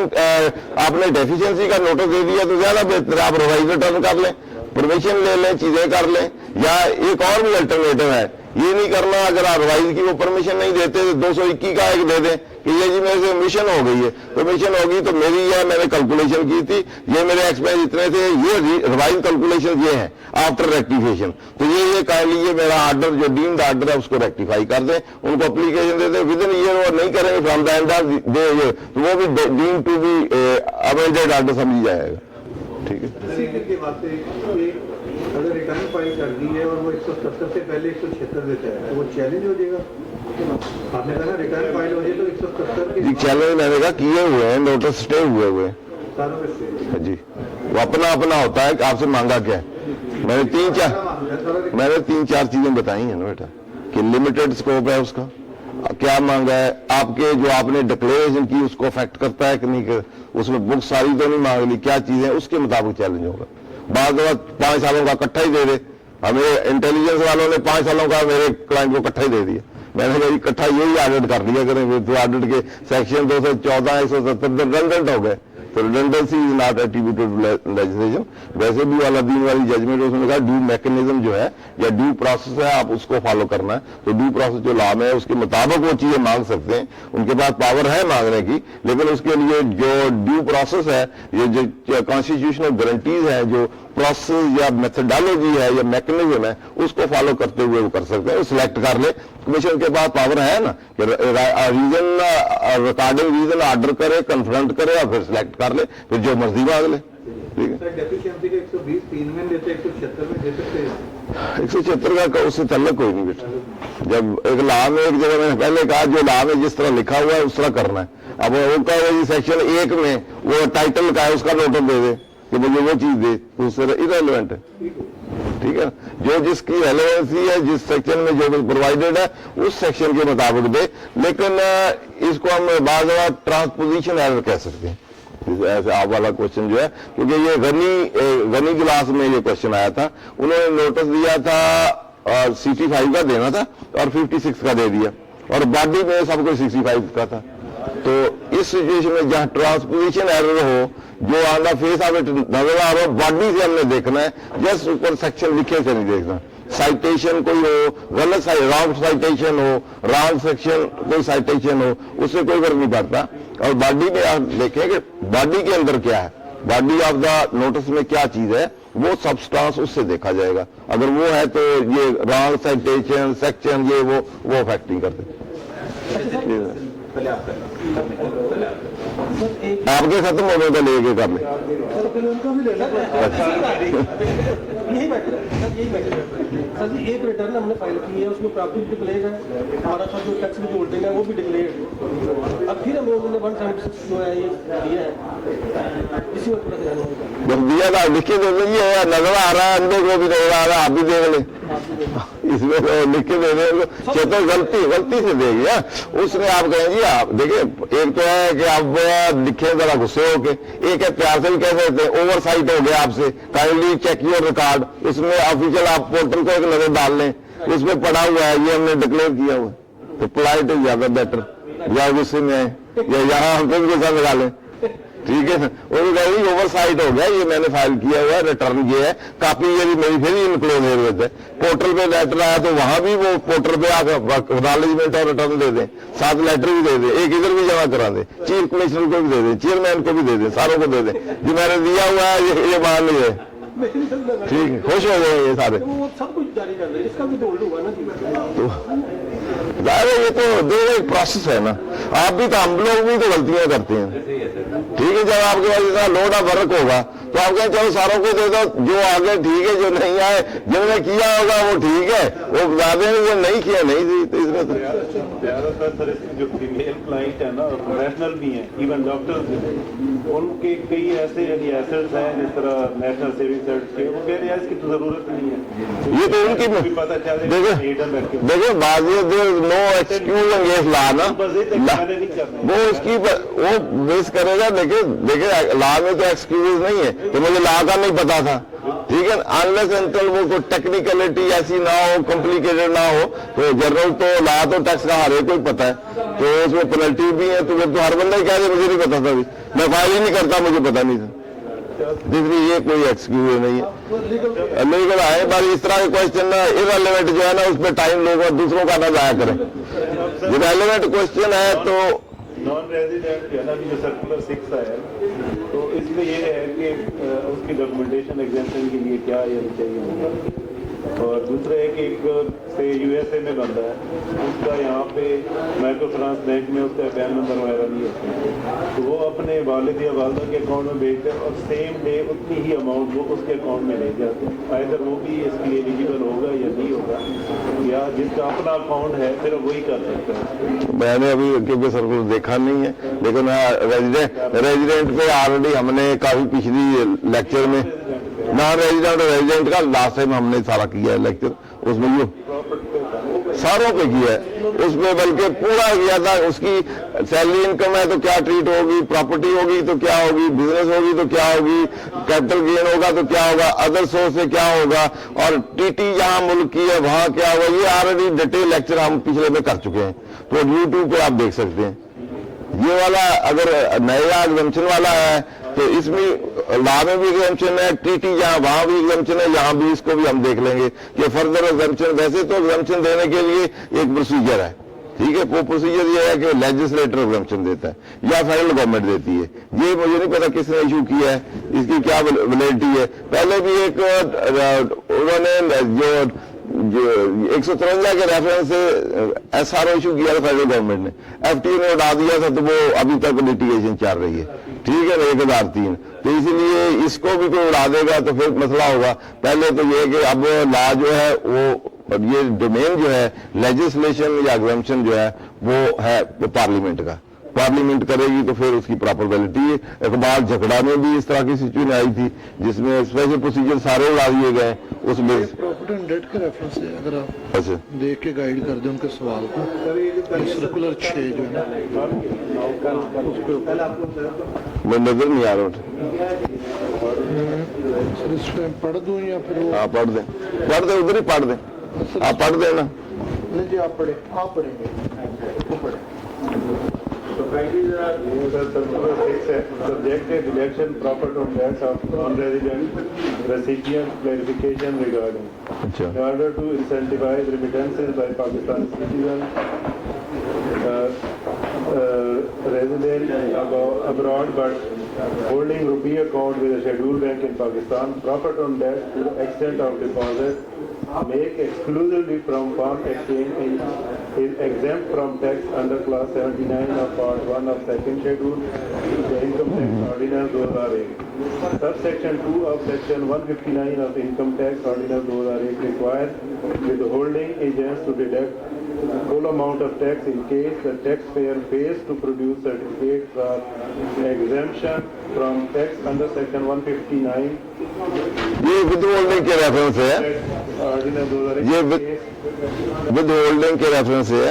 आपने डेफिशिएंसी का नोटिस दे दिया तो ज्यादा बेहतर है, आप रिवाइज रिटर्न कर लें, परमिशन ले लें, चीजें कर लें, या एक और भी अल्टरनेटिव है, ये नहीं करना अगर आप रिवाइज की वो परमिशन नहीं देते तो 221 का एक दे दें कि ये जी मेरे से मिशन हो गई है, तो मिशन होगी तो मेरी है, मैंने कैलकुलेशन की थी, ये मेरे एक्सपेंस इतने थे, ये रिवाइज कैलकुलेशन ये है आफ्टर रेक्टिफिकेशन, तो ये कह लीजिए मेरा ऑर्डर जो डीम्ड ऑर्डर है उसको रेक्टिफाई कर दें, उनको एप्लीकेशन दे दें विद इन ईयर, और नहीं करेंगे from the end of the year तो वो भी deem to be amended order समझी जाएगा। ठीक है, अगर रिटर्न फाइल कर दी है और वो 170 से पहले 176 देता है तो वो चैलेंज हो जाएगा। आपने कहा रिटर्न फाइल हो जाए तो 170 के चैलेंज मैंने कहा किए हुए हैं, नोटिस स्टे हुए जी, वो अपना अपना होता है कि आपसे मांगा क्या है। मैंने तीन चार चीजें बताई हैं ना बेटा कि लिमिटेड स्कोप है उसका, क्या मांगा है, आपके जो आपने डिक्लेरेशन की उसको अफेक्ट करता है कि नहीं, उसमें बुक सारी तो नहीं मांग ली, क्या चीजें उसके मुताबिक चैलेंज होगा। बाद 5 सालों का इकट्ठा ही दे दे, हमें इंटेलिजेंस वालों ने 5 सालों का मेरे क्लाइंट को इकट्ठा ही दे दिया, मैंने कहा इकट्ठा यही ऑडिट कर लिया करेंगे, तो ऑडिट के सेक्शन 214 170 रिडंडेंट हो गए, तो redundancy is not attributed to legislation. वैसे भी अलादीन वाली जजमेंट उसने कहा ड्यू मैकेनिज्म जो है या ड्यू प्रोसेस है आप उसको फॉलो करना है, तो ड्यू प्रोसेस जो लॉ में है उसके मुताबिक वो चीजें मांग सकते हैं, उनके पास पावर है मांगने की, लेकिन उसके लिए जो ड्यू प्रोसेस है, ये जो कॉन्स्टिट्यूशनल गारंटीज है, जो प्रोसेस या मेथडोलॉजी है या मैकेनिज्म है, उसको फॉलो करते हुए वो कर सकते हैं, सिलेक्ट कर ले। कमीशन के पास पावर है ना कि रीजन रिकॉर्डिंग रीजन ऑर्डर करे, कन्फ्रंट करे और फिर सिलेक्ट कर ले, फिर जो मर्जी मांग ले। ठीक है, डेफिशिएंसी के 120 3 में देते 176 में दे सकते हैं, 176 का उससे तल्लक कोई नहीं बेटा। जब एक लॉ में एक जगह मैंने पहले कहा जो लॉ में जिस तरह लिखा हुआ है उस तरह करना है। अब उनका सेक्शन 1 में वो टाइटल का है उसका नोटिस दे दे कि मुझे वो चीज दे, तो उससे इरेलेवेंट है। ठीक है, जो जिसकी रेलेवेंसी है, जिस सेक्शन में जो प्रोवाइडेड है उस सेक्शन के मुताबिक दे, लेकिन इसको हम बार ट्रांसपोजिशन एरर कह सकते हैं। ऐसे आप वाला क्वेश्चन जो है, क्योंकि ये गनी क्लास में ये क्वेश्चन आया था, उन्होंने नोटिस दिया था और 65 का देना था और 56 का दे दिया, और बॉडी में सब कुछ 65 का था। तो इस सिचुएशन में जहां ट्रांसपोजिशन एरर हो, जो on the face of it नजर आ रहा, बॉडी से हमने देखना है, जस्ट ऊपर सेक्शन लिखे से नहीं देखना। साइटेशन कोई हो, गलत रॉन्ग साइटेशन हो, रॉन्ग सेक्शन कोई साइटेशन हो, उससे कोई फर्क नहीं पड़ता। और बॉडी में आप देखें कि बॉडी के अंदर क्या है, बॉडी ऑफ द नोटिस में क्या चीज है, वो सब्सटेंस उससे देखा जाएगा। अगर वो है तो ये रॉन्ग साइटेशन सेक्शन ये वो अफेक्ट नहीं करते। पहले आप करना, आपके खत्म हो गए तो लेके कर ले। यही मैटर है सर, यही मैटर है सर जी। एक रिटर्न हमने फाइल की है, उसमें प्रॉफिट डिक्लेयर है, हमारा जो टैक्स भी होल्डिंग है वो भी डिक्लेयर है। अब फिर हमें उन्होंने 176 जो है ये दिया है, इसी में थोड़ा ध्यान होगा। जब दिया था लिख के दे दीजिए, नजर आ रहा है अंदर को भी नजर आ रहा है, आप भी देख ले इसमें तो लिख के दे देंगे। चेतो गलती से देगी उसमें आप कहेंगे। आप देखिए एक तो है कि आप लिखे जरा गुस्से होके, एक है प्यार से भी कह सकते हैं ओवर साइट हो गया आपसे, काइंडली चेक योर रिकॉर्ड, उसमें ऑफिशियल आप पोर्टल को एक नजर डाल लें, उसमें पड़ा हुआ है ये हमने डिक्लेयर किया हुआ है। तो पोलाइट इज ज्यादा बेटर, या गुस्से में आए या यहाँ हम उनके साथ लगा लें, ठीक है। वो कहेगी ओवर साइट हो गया, ये मैंने फाइल किया हुआ है, रिटर्न ये है, कापी ये मेरी फिर इनक्लोज है। पोर्टल पे लेटर आया तो वहां भी वो पोर्टल पे आकर एक्नॉलेजमेंट और रिटर्न दे दें, साथ लेटर भी दे दें, एक इधर भी जमा करा दें, चीफ कमिश्नर को भी दे दें, चेयरमैन को भी दे दें, सारों को दे दें, जो मैंने दिया हुआ है ये मान लीजिए, ठीक है, खुश हो गए ये सारे। वो सब कुछ जारी कर रहे हैं, इसका भी होल्ड हुआ ना जी। ये तो दो एक प्रोसेस है ना, आप भी तो हम लोग भी तो गलतियां करते हैं, ठीक है। जब आपके पास इतना लोड ऑफ वर्क होगा तो आप कहें चलो सारों को दे दो, जो आगे ठीक है, जो नहीं आए जिन्होंने किया होगा वो ठीक है, वो ज्यादा जो नहीं किया नहीं थी। तो इसमें ज्यादातर सर इसमें जो फीमेल क्लाइंट है ना, प्रोफेशनल भी हैं, इवन डॉक्टर्स भी हैं, उनके कई ऐसे यानी एसेट्स हैं जिस तरह नेशनल सेविंग सर्टिफिकेट के, वो कह रहे हैं इसकी तो जरूरत नहीं है, ये तो उनकी पता चले देखिए नो एक्सक्यूज अंगेंस्ट लॉ ना, वो उसकी वो बेस करेगा। देखिए लॉ में तो एक्सक्यूज नहीं है, तो मुझे लॉ का नहीं पता था, ठीक है। अनलेस एंटिल वो कोई टेक्निकलिटी ऐसी ना हो, कॉम्प्लिकेटेड ना हो, तो जनरल तो लॉ तो टैक्स का हर एक को पता है, तो उसमें पेनल्टी भी है। तो फिर तो हर बंदा ही कह दे मुझे नहीं पता था, मैं फाइल ही नहीं करता, मुझे पता नहीं था। इसलिए ये कोई एक्सक्यूज नहीं है, लीगल आए। पर इस तरह के क्वेश्चन इररिलेवेंट जो है ना, उसमें टाइम लोग दूसरों का ना जाया करें। जो रेलेवेंट क्वेश्चन है तो नॉन रेजिडेंट है ना, जो सर्कुलर 6 है, तो इसमें ये है कि उसकी डॉक्यूमेंटेशन एग्जाम्पन के लिए क्या ये चाहिए। और दूसरा है कि एक से यूएसए में बंदा है, उसका यहाँ पे माइक्रो फाइनेंस बैंक में उसका पैन नंबर वगैरह नहीं होता, तो वो अपने वालिद या वालदा के अकाउंट में भेजते हैं और सेम डे उतनी ही अमाउंट वो उसके अकाउंट में ले जाते हैं। आइदर वो भी इसके लिए एलिजिबल होगा या नहीं होगा, या जिसका अपना अकाउंट है फिर वही कर सकता है। मैंने अभी क्योंकि सर्कुलर देखा नहीं है, लेकिन रेजिडेंट पे ऑलरेडी हमने काफी पिछली लेक्चर में नॉन रेजिडेंट और रेजिडेंट का लास्ट टाइम हमने सारा किया है लेक्चर, उसमें जो सारों पे किया है, उसमें बल्कि पूरा किया था। उसकी सैलरी इनकम है तो क्या ट्रीट होगी, प्रॉपर्टी होगी तो क्या होगी, बिजनेस होगी तो क्या होगी, कैपिटल गेन होगा तो क्या होगा, अदर सोर्स से क्या होगा, और टीटी जहां मुल्क की है वहां क्या होगा, ये ऑलरेडी डिटेल लेक्चर हम पिछले में कर चुके हैं, तो यूट्यूब पे आप देख सकते हैं। ये वाला अगर नया एग्जम्पशन वाला है तो इसमें लॉ में भी एग्जम्पशन है, टीटी जहां वहां भी एग्जम्पशन है, यहां भी इसको भी हम देख लेंगे कि फर्दर एग्जम्पशन। वैसे तो एग्जम्पशन देने के लिए एक प्रोसीजर है, ठीक है। वो प्रोसीजर ये है कि लेजिस्लेटर एग्जम्पशन देता है या फेडरल गवर्नमेंट देती है। ये मुझे नहीं पता किसने इशू किया है, इसकी क्या वैलिडिटी है। पहले भी एक उन्होंने जो 153 के रेफरेंस से एसआरओ इशू किया था फेडरल गवर्नमेंट ने, एफटीए ने उड़ा दिया था, तो वो अभी तक लिटिगेशन चल रही है, ठीक है ना, 1003। तो इसीलिए इसको भी कोई उड़ा देगा तो फिर मसला होगा। पहले तो ये कि अब लॉ जो है वो ये डोमेन जो है लेजिस्लेशन या एग्जम्पशन जो है वो है पार्लियामेंट का, पार्लियामेंट करेगी तो फिर उसकी प्रॉपर वैलिडिटी है। इकबाल झगड़ा में भी इस तरह की सिचुएशन आई थी जिसमें स्पेशल प्रोसीजर सारे उड़ा दिए गए, उसमें प्रॉपर्टी एंड डेट के रेफरेंस से अगर आप अच्छा देख के गाइड कर दें उनके सवाल को, सर्कुलर 6 जो है ना मैं नजर नहीं आ रहा। सर इसमें पढ़ दूं या फिर वो? हाँ पढ़ दें उधर ही पढ़ दें, आप पढ़ देना। नहीं जी आप पढ़ेंगे वो पढ़े। Subjected election profit on that of non-resident recipient clarification regarding. अच्छा In order to incentivize remittances by Pakistan citizens resident abroad but holding rupee account with a scheduled bank in Pakistan, profit on that to the extent of deposit make exclusively from foreign exchange is exempt from tax under class 79 of part 1 of second schedule, the income tax ordinance 2008. Subsection 2 of section 159 of income tax ordinance 2008 requires withholding agents to deduct full amount of tax in case the taxpayer fails to produce certificate for exemption from tax under section 159 ये with holding के reference है, ordinance 2008 ये with holding के reference है।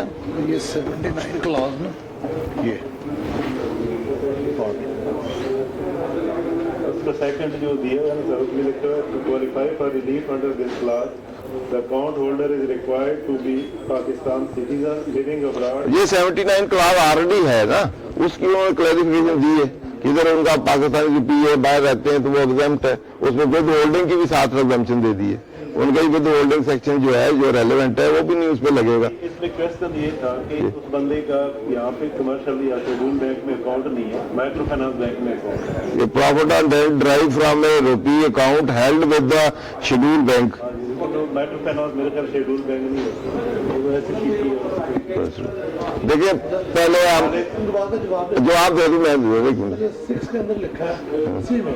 ये 79 clause ना, ये उसका सेकंड जो दिया है ना सर, उसमें लिखा है to qualify for relief under this clause the account holder is required to be Pakistan citizen living abroad. ये 79 क्लास ऑलरेडी है ना, उसकी उन्होंने क्लैरिफिकेशन दी है, इधर उनका पाकिस्तानी रुपी है, बाहर रहते हैं तो वो एग्जेम्प्ट है, उसमें विद होल्डिंग की भी साथ एग्जेम्पशन दे दी है। उनका ही विद होल्डिंग सेक्शन जो है, जो रेलेवेंट है, वो भी नहीं उस पर लगेगा। इसमें क्वेश्चन ये था कि उस बंदे का यहाँ पे कमर्शियल या शेड्यूल बैंक में अकाउंट नहीं है, माइक्रो फाइनेंस बैंक में अकाउंट है। ये profit on debt derived from a rupee account held with the schedule bank. तो माइक्रो फाइनेंस मेरे ख्याल शेड्यूल बैंक नहीं है, वो ऐसी चीज है। देखिए पहले हम जवाब दे दूं, मैं एक मिनट। 6 के अंदर लिखा है सी में,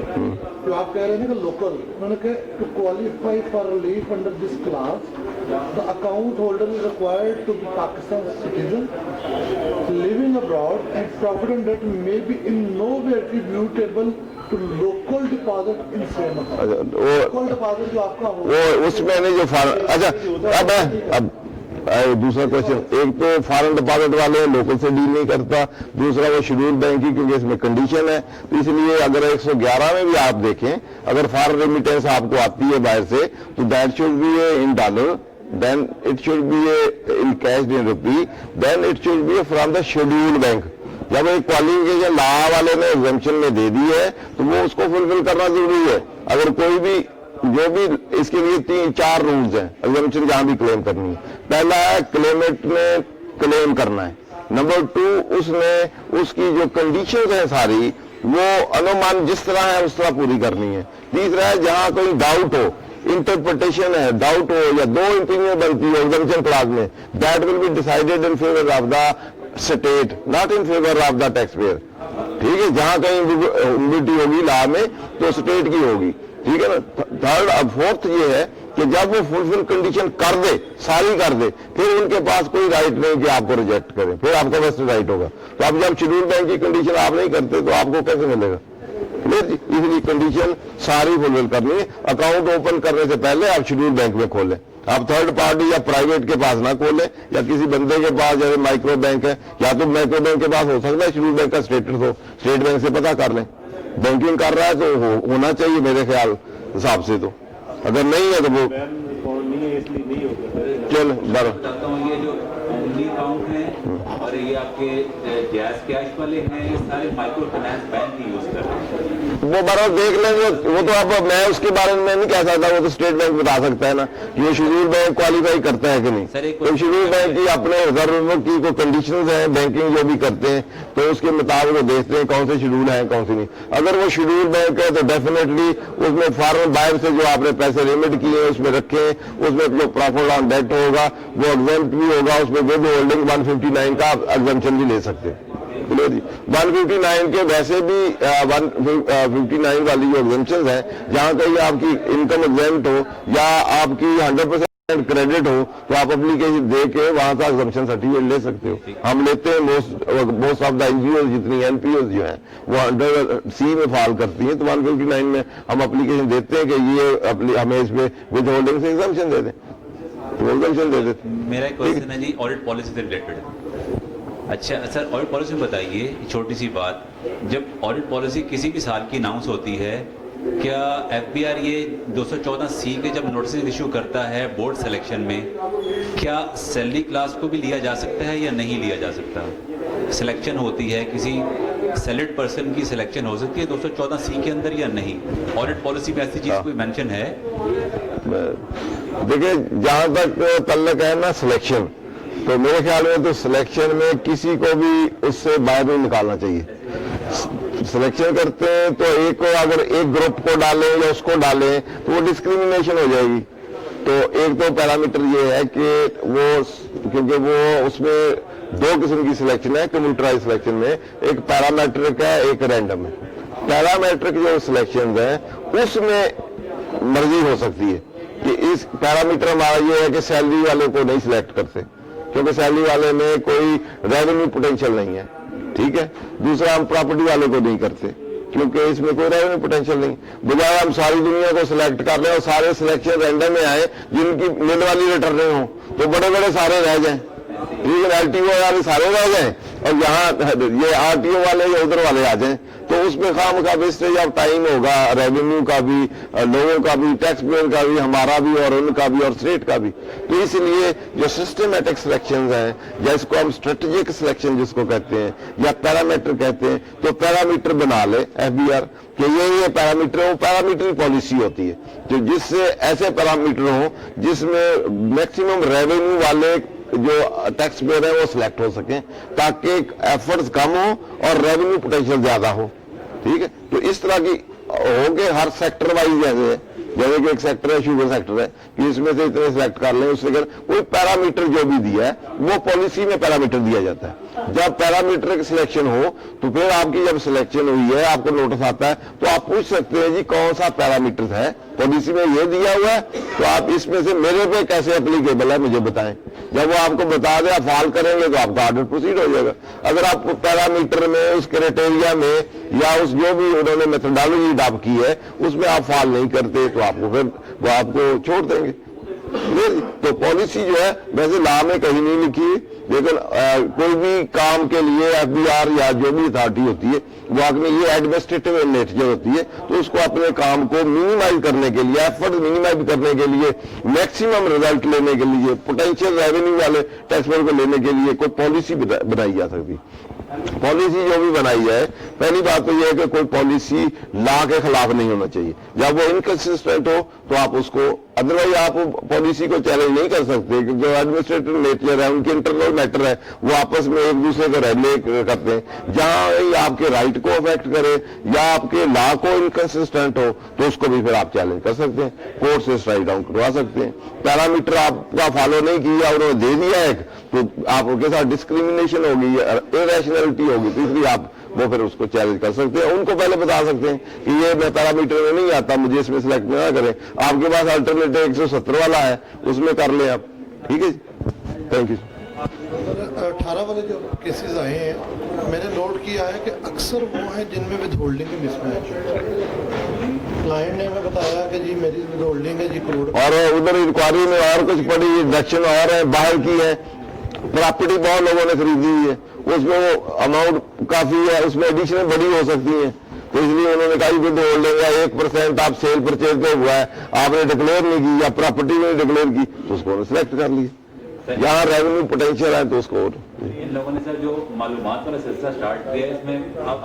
जो आप कह रहे हैं ना कि लोकल, उन्होंने कहा to qualify for relief under this clause the account holder is required to be Pakistan citizen living abroad and profit on debt may be in no way attributable to local deposit in same account. Local deposit जो आपका हो, वो उसमें नहीं जो अच्छा अब दूसरा क्वेश्चन, एक तो फॉरेन डिपॉजिट वाले लोकल से डील नहीं करता, दूसरा वो शेड्यूल बैंक की, क्योंकि इसमें कंडीशन है, तो इसलिए अगर 111 में भी आप देखें, अगर फॉरेन रेमिटेंस आपको आती है बाहर से, तो that should be in dollar, then it should be in cash in rupee, then it should be from the schedule bank. जब एक क्वालिफिकेशन लॉ वाले ने एग्जेम्पशन में दे दी है, तो वो उसको फुलफिल करना जरूरी है। अगर कोई भी जो भी, इसके लिए 3-4 रूल्स हैं एग्जेम्पशन जहां भी क्लेम करनी है। पहला है क्लेमेंट ने क्लेम करना है, नंबर 2 उसने उसकी जो कंडीशंस हैं सारी वो अनुमान जिस तरह है उस तरह पूरी करनी है। तीसरा है जहां कोई डाउट हो, इंटरप्रिटेशन है, डाउट हो या 2 ओपिनियन बनती है एग्जेम्पशन क्लास में, that will be decided in favour of the state, not in favour of the tax pair. ठीक है, जहां कहीं एम्बिग्युइटी होगी लॉ में तो स्टेट की होगी। ठीक है ना। थर्ड अब फोर्थ ये है कि जब वो फुलफिल कंडीशन कर दे, सारी कर दे, फिर उनके पास कोई राइट नहीं कि आपको रिजेक्ट करें, फिर आपका बेस्ट राइट होगा। तो अब जब शेड्यूल बैंक की कंडीशन आप नहीं करते तो आपको कैसे मिलेगा? इसलिए कंडीशन सारी फुलफिल करनी है। अकाउंट ओपन करने से पहले आप शेड्यूल बैंक में खोलें, आप थर्ड पार्टी या प्राइवेट के पास ना खोलें, या किसी बंदे के पास, जैसे माइक्रो बैंक है, या तो माइक्रो बैंक के पास हो सकता है शेड्यूल बैंक का स्टेटस हो, स्टेट बैंक से पता कर लें। बैंकिंग कर रहा है तो होना चाहिए मेरे ख्याल हिसाब से, तो अगर नहीं है तो वो नहीं है, इसलिए नहीं होगा। चल बताता हूँ, ये जो ओनली अकाउंट है और ये आपके जैज कैश वाले हैं, ये सारे माइक्रो फाइनेंस बैंक ही यूज कर रहे हैं। वो बराबर देख लेंगे, वो तो अब मैं उसके बारे में नहीं कह सकता, वो तो स्टेट बैंक बता सकता है ना कि ये शेड्यूल बैंक क्वालिफाई करता है कि नहीं। तो शेड्यूल बैंक की अपने रिजर्व की कोई कंडीशंस हैं, बैंकिंग जो भी करते हैं तो उसके मुताबिक वो देखते हैं कौन से शेड्यूल है कौन से नहीं। अगर वो शेड्यूल बैंक है तो डेफिनेटली उसमें फॉरेन बाहर से जो आपने पैसे रेमिट किए हैं उसमें रखे, उसमें जो प्रॉफिट ऑन डेट होगा वो एग्जेम्प्ट भी होगा, उसमें विद होल्डिंग 159 का एग्जेम्पशन भी ले सकते हैं। 159 के वैसे भी 159 वाली जो एग्जेम्पशन है, जहां कहीं आपकी इनकम एग्जेम्प्ट हो या आपकी 100% क्रेडिट हो, तो आप एप्लीकेशन दे के वहां का एग्जेम्पशन सर्टिफिकेट ले सकते हो। हम लेते हैं मोस्ट ऑफ द एनजीओ, जितनी एनपीओ जो है वो अंडर सी में फाल करती हैं, तो 159 में हम एप्लीकेशन देते हैं कि ये हमें इसमें विद होल्डिंग से एग्जेम्पशन दे दें, तो एग्जेम्पशन दे देते। मेरा एक क्वेश्चन है जी, ऑडिट पॉलिसी से रिलेटेड। अच्छा सर, ऑडिट पॉलिसी में बताइए, छोटी सी बात, जब ऑडिट पॉलिसी किसी भी साल की अनाउंस होती है, क्या एफबीआर ये 214C के जब नोटिस इशू करता है बोर्ड सिलेक्शन में, क्या सैलरी क्लास को भी लिया जा सकता है या नहीं लिया जा सकता? सिलेक्शन होती है, किसी सैलरीड पर्सन की सिलेक्शन हो सकती है 214C के अंदर या नहीं? ऑडिट पॉलिसी में ऐसी चीज कोई मेंशन है? देखिए, जहां तक तल्लक है ना सिलेक्शन, तो मेरे ख्याल में तो सिलेक्शन में किसी को भी उससे बाहर नहीं निकालना चाहिए। सिलेक्शन करते हैं तो एक को अगर एक ग्रुप को डालें या उसको डालें तो वो डिस्क्रिमिनेशन हो जाएगी। तो एक तो पैरामीटर ये है कि वो, क्योंकि वो उसमें दो किस्म की सिलेक्शन है कम्प्यूटराइज सिलेक्शन में, एक पैरामीट्रिक है एक रैंडम है। पैरामीट्रिक जो सिलेक्शन है उसमें मर्जी हो सकती है कि इस पैरामीटर हमारा ये है कि सैलरी वाले को नहीं सिलेक्ट करते क्योंकि सैलरी वाले में कोई रेवेन्यू पोटेंशियल नहीं है, ठीक है। दूसरा, हम प्रॉपर्टी वाले को नहीं करते क्योंकि इसमें कोई रेवेन्यू पोटेंशियल नहीं। बजाय हम सारी दुनिया को सिलेक्ट कर लें और सारे सिलेक्शन रैंडम में आए जिनकी मिल वाली रिटर्न हो तो बड़े बड़े सारे रह जाएं, ठीक है, LTO वाले सारे रह जाएं और यहाँ ये RTO वाले या उधर वाले आ जाएं तो उसमें खाम का वेस्टेज ऑफ टाइम होगा, रेवेन्यू का भी, लोगों का भी, टैक्स पेयर का भी, हमारा भी और उनका भी और स्टेट का भी। तो इसलिए जो सिस्टमेटिक सिलेक्शन हैं या इसको हम स्ट्रेटेजिक सिलेक्शन जिसको कहते हैं या पैरामीटर कहते हैं, तो पैरामीटर बना ले FBR कि ये पैरामीटर, वो पैरामीटर पॉलिसी होती है जो जिससे ऐसे पैरामीटर हो जिसमें मैक्सिमम रेवेन्यू वाले जो टैक्स पेयर है वो सिलेक्ट हो सके ताकि एफर्ट्स कम हो और रेवेन्यू पोटेंशियल ज्यादा हो, ठीक है। तो इस तरह की होंगे हर सेक्टर वाइज, जैसे कि एक सेक्टर है शुगर सेक्टर है कि इसमें से इतने सिलेक्ट कर लें, उससे कोई पैरामीटर जो भी दिया है वो पॉलिसी में पैरामीटर दिया जाता है। जब पैरामीटर की सिलेक्शन हो तो फिर आपकी जब सिलेक्शन हुई है आपको नोटिस आता है तो आप पूछ सकते हैं जी कौन सा पैरामीटर है, पॉलिसी में ये दिया हुआ है तो आप इसमें से मेरे पे कैसे एप्लीकेबल है मुझे बताएं। जब वो आपको बता दे आप फॉल करेंगे तो आपका ऑर्डर प्रोसीड हो जाएगा। अगर आप पैरामीटर में उस क्राइटेरिया में या उस जो भी उन्होंने मेथोडोलॉजी अडॉप्ट की है उसमें आप फॉल नहीं करते तो आपको फिर वो आपको छोड़ देंगे। तो पॉलिसी जो है वैसे लॉ में कहीं नहीं लिखी है, लेकिन कोई भी काम के लिए FBR या जो भी अथॉरिटी होती है वो आगे ये एडमिनिस्ट्रेटिव नेचर होती है तो उसको अपने काम को मिनिमाइज करने के लिए, एफर्ट मिनिमाइज करने के लिए, मैक्सिमम रिजल्ट लेने के लिए, पोटेंशियल रेवेन्यू वाले टैक्सपेयर को लेने के लिए कोई पॉलिसी बनाई जा सकती है। पॉलिसी जो भी बनाई जाए, पहली बात तो यह है कि कोई पॉलिसी लॉ के खिलाफ नहीं होना चाहिए। जब वो इनकंसिस्टेंट हो तो आप उसको, अदरवाइज आप पॉलिसी को चैलेंज नहीं कर सकते क्योंकि जो एडमिनिस्ट्रेटिव नेचर है उनके इंटरनल मैटर है वो आपस में एक दूसरे को रेगुलेट करते हैं। जहां आपके राइट को अफेक्ट करे या आपके लॉ को इनकंसिस्टेंट हो तो उसको भी फिर आप चैलेंज कर सकते हैं, कोर्ट से स्ट्राइक डाउन करवा सकते हैं। पैरामीटर आपका फॉलो नहीं किया उन्होंने दे दिया एक तो आपके साथ डिस्क्रिमिनेशन होगी, इरेशनैलिटी होगी, तो इसलिए आप वो फिर उसको चैलेंज कर सकते हैं। उनको पहले बता सकते हैं कि ये मैं पैरामीटर में नहीं आता, मुझे इसमें सिलेक्ट ना करें, आपके पास अल्टरनेटिव 170 वाला है उसमें कर लें आप, ठीक है। Thank you. 18 वाले जो केसेस आए हैं मैंने नोट किया है कि अक्सर वो हैं जिनमें विद होल्डिंग की मिसमैच। क्लाइंट ने हमें बताया कि जी मेरी विद होल्डिंग है जी करोड़, और उधर इंक्वायरी में और कुछ बड़ी डिडक्शन और है बाहर की है, प्रॉपर्टी बहुत लोगों ने खरीदी हुई है उसमें वो अमाउंट काफी है, उसमें एडिशन बड़ी हो सकती है तो इसलिए उन्होंने कहा विद होल्डिंग है 1% आप सेल परचेज पे हुआ है आपने डिक्लेयर नहीं की या प्रॉपर्टी में डिक्लेयर की तो उसको सिलेक्ट कर लिया। यहाँ रेवेन्यू पोटेंशियल है तो उसको। इन लोगों ने सर जो मालूमात वाला सिलसिला स्टार्ट किया है इसमें अब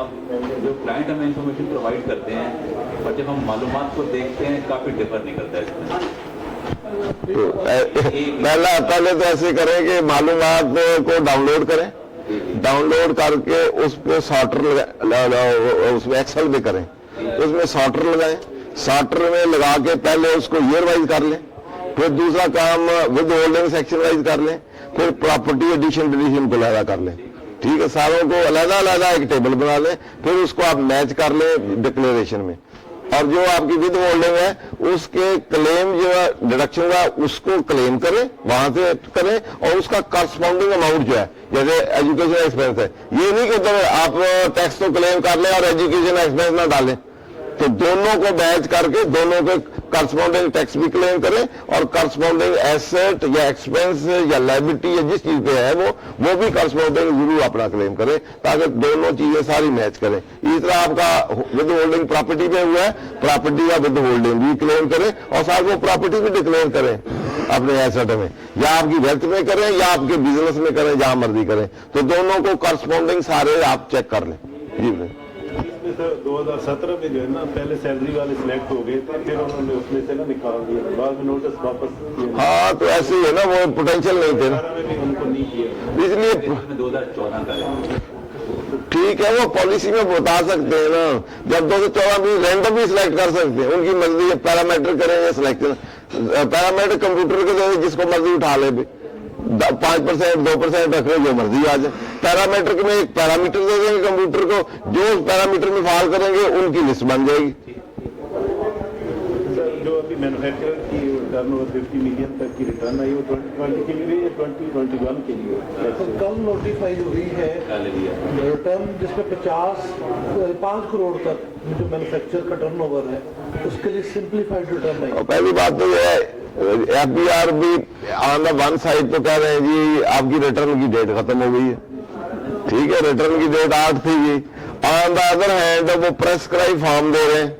जो क्लाइंट हमें इंफॉर्मेशन प्रोवाइड करते हैं और जब हम मालूमात को देखते हैं काफी डिफर निकलता है इसमें। तो पहले तो ऐसे करें कि मालूमात को डाउनलोड करें, डाउनलोड करके उस पर सॉर्टर उसमें एक्सेल में करें, उसमें सॉर्टर लगाएं, सॉर्टर में लगा के पहले उसको ईयर वाइज कर लें, फिर दूसरा काम विद होल्डिंग सेक्शन वाइज कर लें, फिर प्रॉपर्टी एडिशन डिलीशन को अलग कर लें, ठीक है। सारों को अलग एक टेबल बना लें, फिर उसको आप मैच कर लें डिक्लेरेशन में और जो आपकी विद होल्डिंग है उसके क्लेम जो डिडक्शन का उसको क्लेम करें वहां से करें और उसका करस्पॉन्डिंग अमाउंट जो है जैसे एजुकेशन एक्सपेंस है ये नहीं कि उधर आप टैक्स तो क्लेम कर लें और एजुकेशन एक्सपेंस ना डालें, तो दोनों को मैच करके दोनों के करस्पॉन्डिंग टैक्स भी क्लेम करें और करस्पॉन्डिंग एसेट या एक्सपेंस या लायबिलिटी या जिस चीज पे है वो भी करस्पॉन्डिंग जरूर अपना क्लेम करें ताकि दोनों चीजें सारी मैच करें। इस तरह आपका विद होल्डिंग प्रॉपर्टी पे हुआ है, प्रॉपर्टी का विद होल्डिंग भी क्लेम करें और साथ वो प्रॉपर्टी भी डिक्लेयर करें अपने एसेट में, या आपकी वेल्थ में करें या आपके बिजनेस में करें, जहां मर्जी करें, तो दोनों को करस्पॉन्डिंग सारे आप चेक कर लें। जी सर 2017 में जो है ना पहले सैलरी वाले सिलेक्ट हो गए थे फिर उन्होंने उसमें से ना निकाल दिया, बाद में नोटिस वापस। हाँ तो ऐसे ही है ना, वो पोटेंशियल नहीं थे ना उनको नहीं किया इसलिए 2014 का ठीक है, वो पॉलिसी में बता सकते हैं ना, जब 214 भी रैंडम भी सिलेक्ट कर सकते हैं, उनकी मर्जी है, पैरामीटर करेंगे सिलेक्शन, पैरामीटर कंप्यूटर के दे जिसको मर्जी उठा ले, 5% 2% रख ले, जो मर्जी आ जाए। पैरामीटर में एक पैरामीटर दे देंगे कंप्यूटर को, जो पैरामीटर में फाल करेंगे उनकी लिस्ट बन जाएगी। जो अभी मैन्युफैक्चरर की टर्नओवर 50 मिलियन तक की रिटर्न आई, वो 2020 के लिए या 2021 के लिए? तो कल नोटिफाई हुई है रिटर्न जिसमें 5 करोड़ तक जो मैन्युफैक्चर का टर्नओवर है उसके लिए सिंप्लीफाइड रिटर्न है। पहली बात तो यह है, FBR भी ऑन द वन साइड तो कह रहे हैं जी आपकी रिटर्न की डेट खत्म हो गई है, ठीक है, रिटर्न की डेट 8 थी जी। ऑन द अदर हैंड वो प्रेस्क्राइब फॉर्म दे रहे हैं,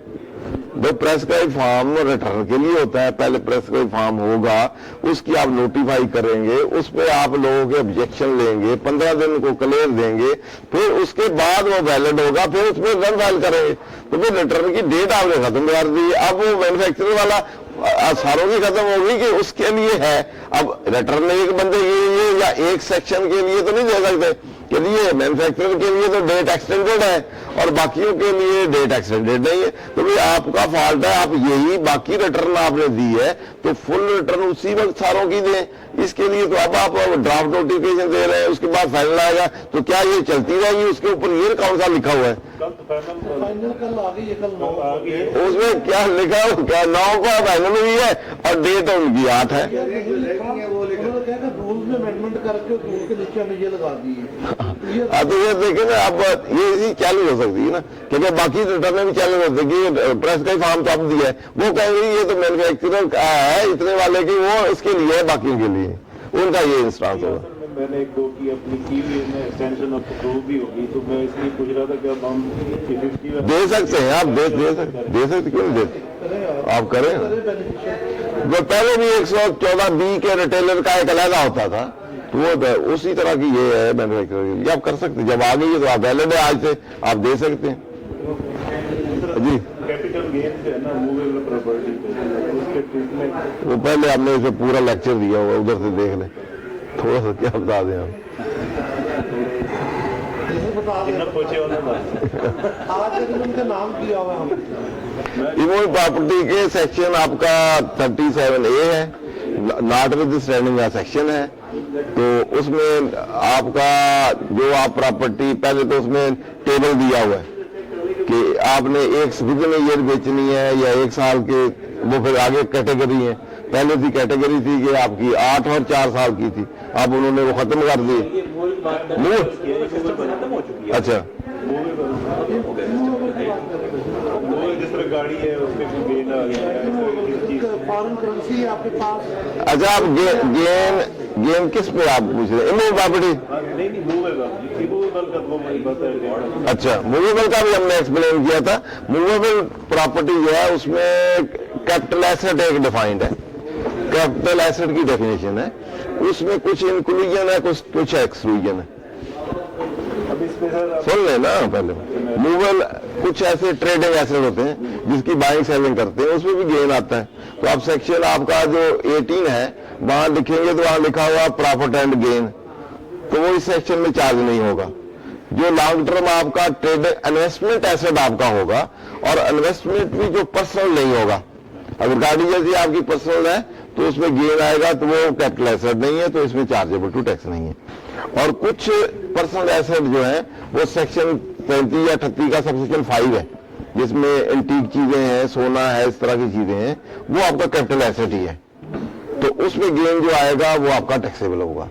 वो प्रेस्क्राइब फॉर्म रिटर्न के लिए होता है, पहले प्रेस्क्राइब फॉर्म होगा, उसकी आप नोटिफाई करेंगे, उस पर आप लोगों के ऑब्जेक्शन लेंगे, 15 दिन को क्लियर देंगे, फिर उसके बाद वो वैलिड होगा, फिर उसमें रिटर्न फाइल करेंगे। तो फिर रिटर्न की डेट आपने खत्म कर दी, अब वो मैन्युफैक्चरर वाला सारों की खत्म होगी कि उसके लिए है। अब रिटर्न एक बंदे के लिए या एक सेक्शन के लिए तो नहीं दे सकते, के लिए मैन्युफैक्चरर के लिए तो डेट एक्सटेंडेड है और बाकियों के लिए डेट एक्सटेंडेड नहीं है। तो भाई आपका फॉल्ट है, आप यही बाकी रिटर्न आपने दी है तो फुल रिटर्न उसी वक्त सारों की दें। इसके लिए तो अब आप ड्राफ्ट नोटिफिकेशन दे रहे हैं, उसके बाद फाइनल आएगा, तो क्या ये चलती रहेगी? उसके ऊपर ये कौन सा लिखा हुआ है? फाइनल कल आ गई है, कल 9 आ गई है। उसमें क्या लिखा है? क्या 9 को फाइनल हुई है और डेट उनकी 8 है। रूल में अमेंडमेंट करके रूल के नीचे हमने ये लगा दी है। तो ये देखें ना, अब ये इसी चैलेंज हो सकती है ना, क्योंकि बाकी रिटर्न भी चैलेंज हो सकती है। प्रेस का फॉर्म तो आप दिया है, वो कहेंगे ये तो मैन्युफैक्चरर का है इतने वाले की, वो इसके लिए है, बाकी के लिए उनका ये इंस्टांस होगा। मैंने 1-2 की अपनी की भी है, एक्सटेंशन ऑफ अप्रूव भी होगी, तो मैं इसलिए पूछ रहा था कि अब हम 50 दे सकते हैं, आप दे सकते क्यों नहीं देते, आप करें। जो पहले भी 114B के रिटेलर का एक अलग होता था, तो वो उसी तरह की ये है मैन्युफैक्चरर, ये आप कर सकते हैं। जब आ गई है तो आप वैलिड है, आज से आप दे सकते हैं जी। कैपिटल गेन है ना मूवेबल प्रॉपर्टी पे, उसके ट्रीटमेंट वो पहले हमने इसे पूरा लेक्चर दिया हुआ, उधर से देख ले, थोड़ा सा क्या बता दें हम। पूछे आज के दिन उनका नाम किया हुआ हम इमोल प्रॉपर्टी के सेक्शन आपका 37A है, नॉट विद स्टैंडिंग का सेक्शन है। तो उसमें आपका जो आप प्रॉपर्टी, पहले तो उसमें टेबल दिया हुआ है कि आपने एक विदिन ईयर बेचनी है या 1 साल के, वो फिर आगे कैटेगरी है। पहले थी कैटेगरी थी कि आपकी 8 और 4 साल की थी, अब उन्होंने वो खत्म कर दी। अच्छा, जिस तरह गाड़ी है उसके गेन आ गया, फॉरेन करेंसी है आपके पास। अच्छा, आप गेम किस पे आप पूछ रहे हैं? इमोल प्रॉपर्टी नहीं मूवेबल का वो मैं बताया। अच्छा, मूवेबल का भी हमने एक्सप्लेन किया था। मूवेबल प्रॉपर्टी जो है उसमें कैपिटल एसेट एक डिफाइंड है, कैपिटल एसेट की डेफिनेशन है, उसमें कुछ इंक्लूजन है, कुछ एक्सक्लूजन है। अब इसमें सर सुन लेना पहले, मूवेबल कुछ ऐसे ट्रेडिंग एसेट होते हैं जिसकी बाइंग सेलिंग करते हैं, उसमें भी गेन आता है। तो आप सेक्शन आपका जो 18 है वहां लिखेंगे तो वहां लिखा हुआ प्रॉफिट एंड गेन, तो वो इस सेक्शन में चार्ज नहीं होगा। जो लॉन्ग टर्म आपका ट्रेड इन्वेस्टमेंट एसेट आपका होगा, और इन्वेस्टमेंट भी जो पर्सनल नहीं होगा, अगर गाड़ी जैसी आपकी पर्सनल है तो उसमें गेन आएगा, तो वो कैपिटल एसेट नहीं है, तो इसमें चार्जेबल टू टैक्स नहीं है। और कुछ पर्सनल एसेट जो है वो सेक्शन 35 या 38 का सब सेक्शन 5 है, जिसमें एंटीक चीजें हैं, सोना है, इस तरह की चीजें हैं, वो आपका कैपिटल एसेट ही है, तो उसमें गेन जो आएगा वो आपका टैक्सेबल होगा,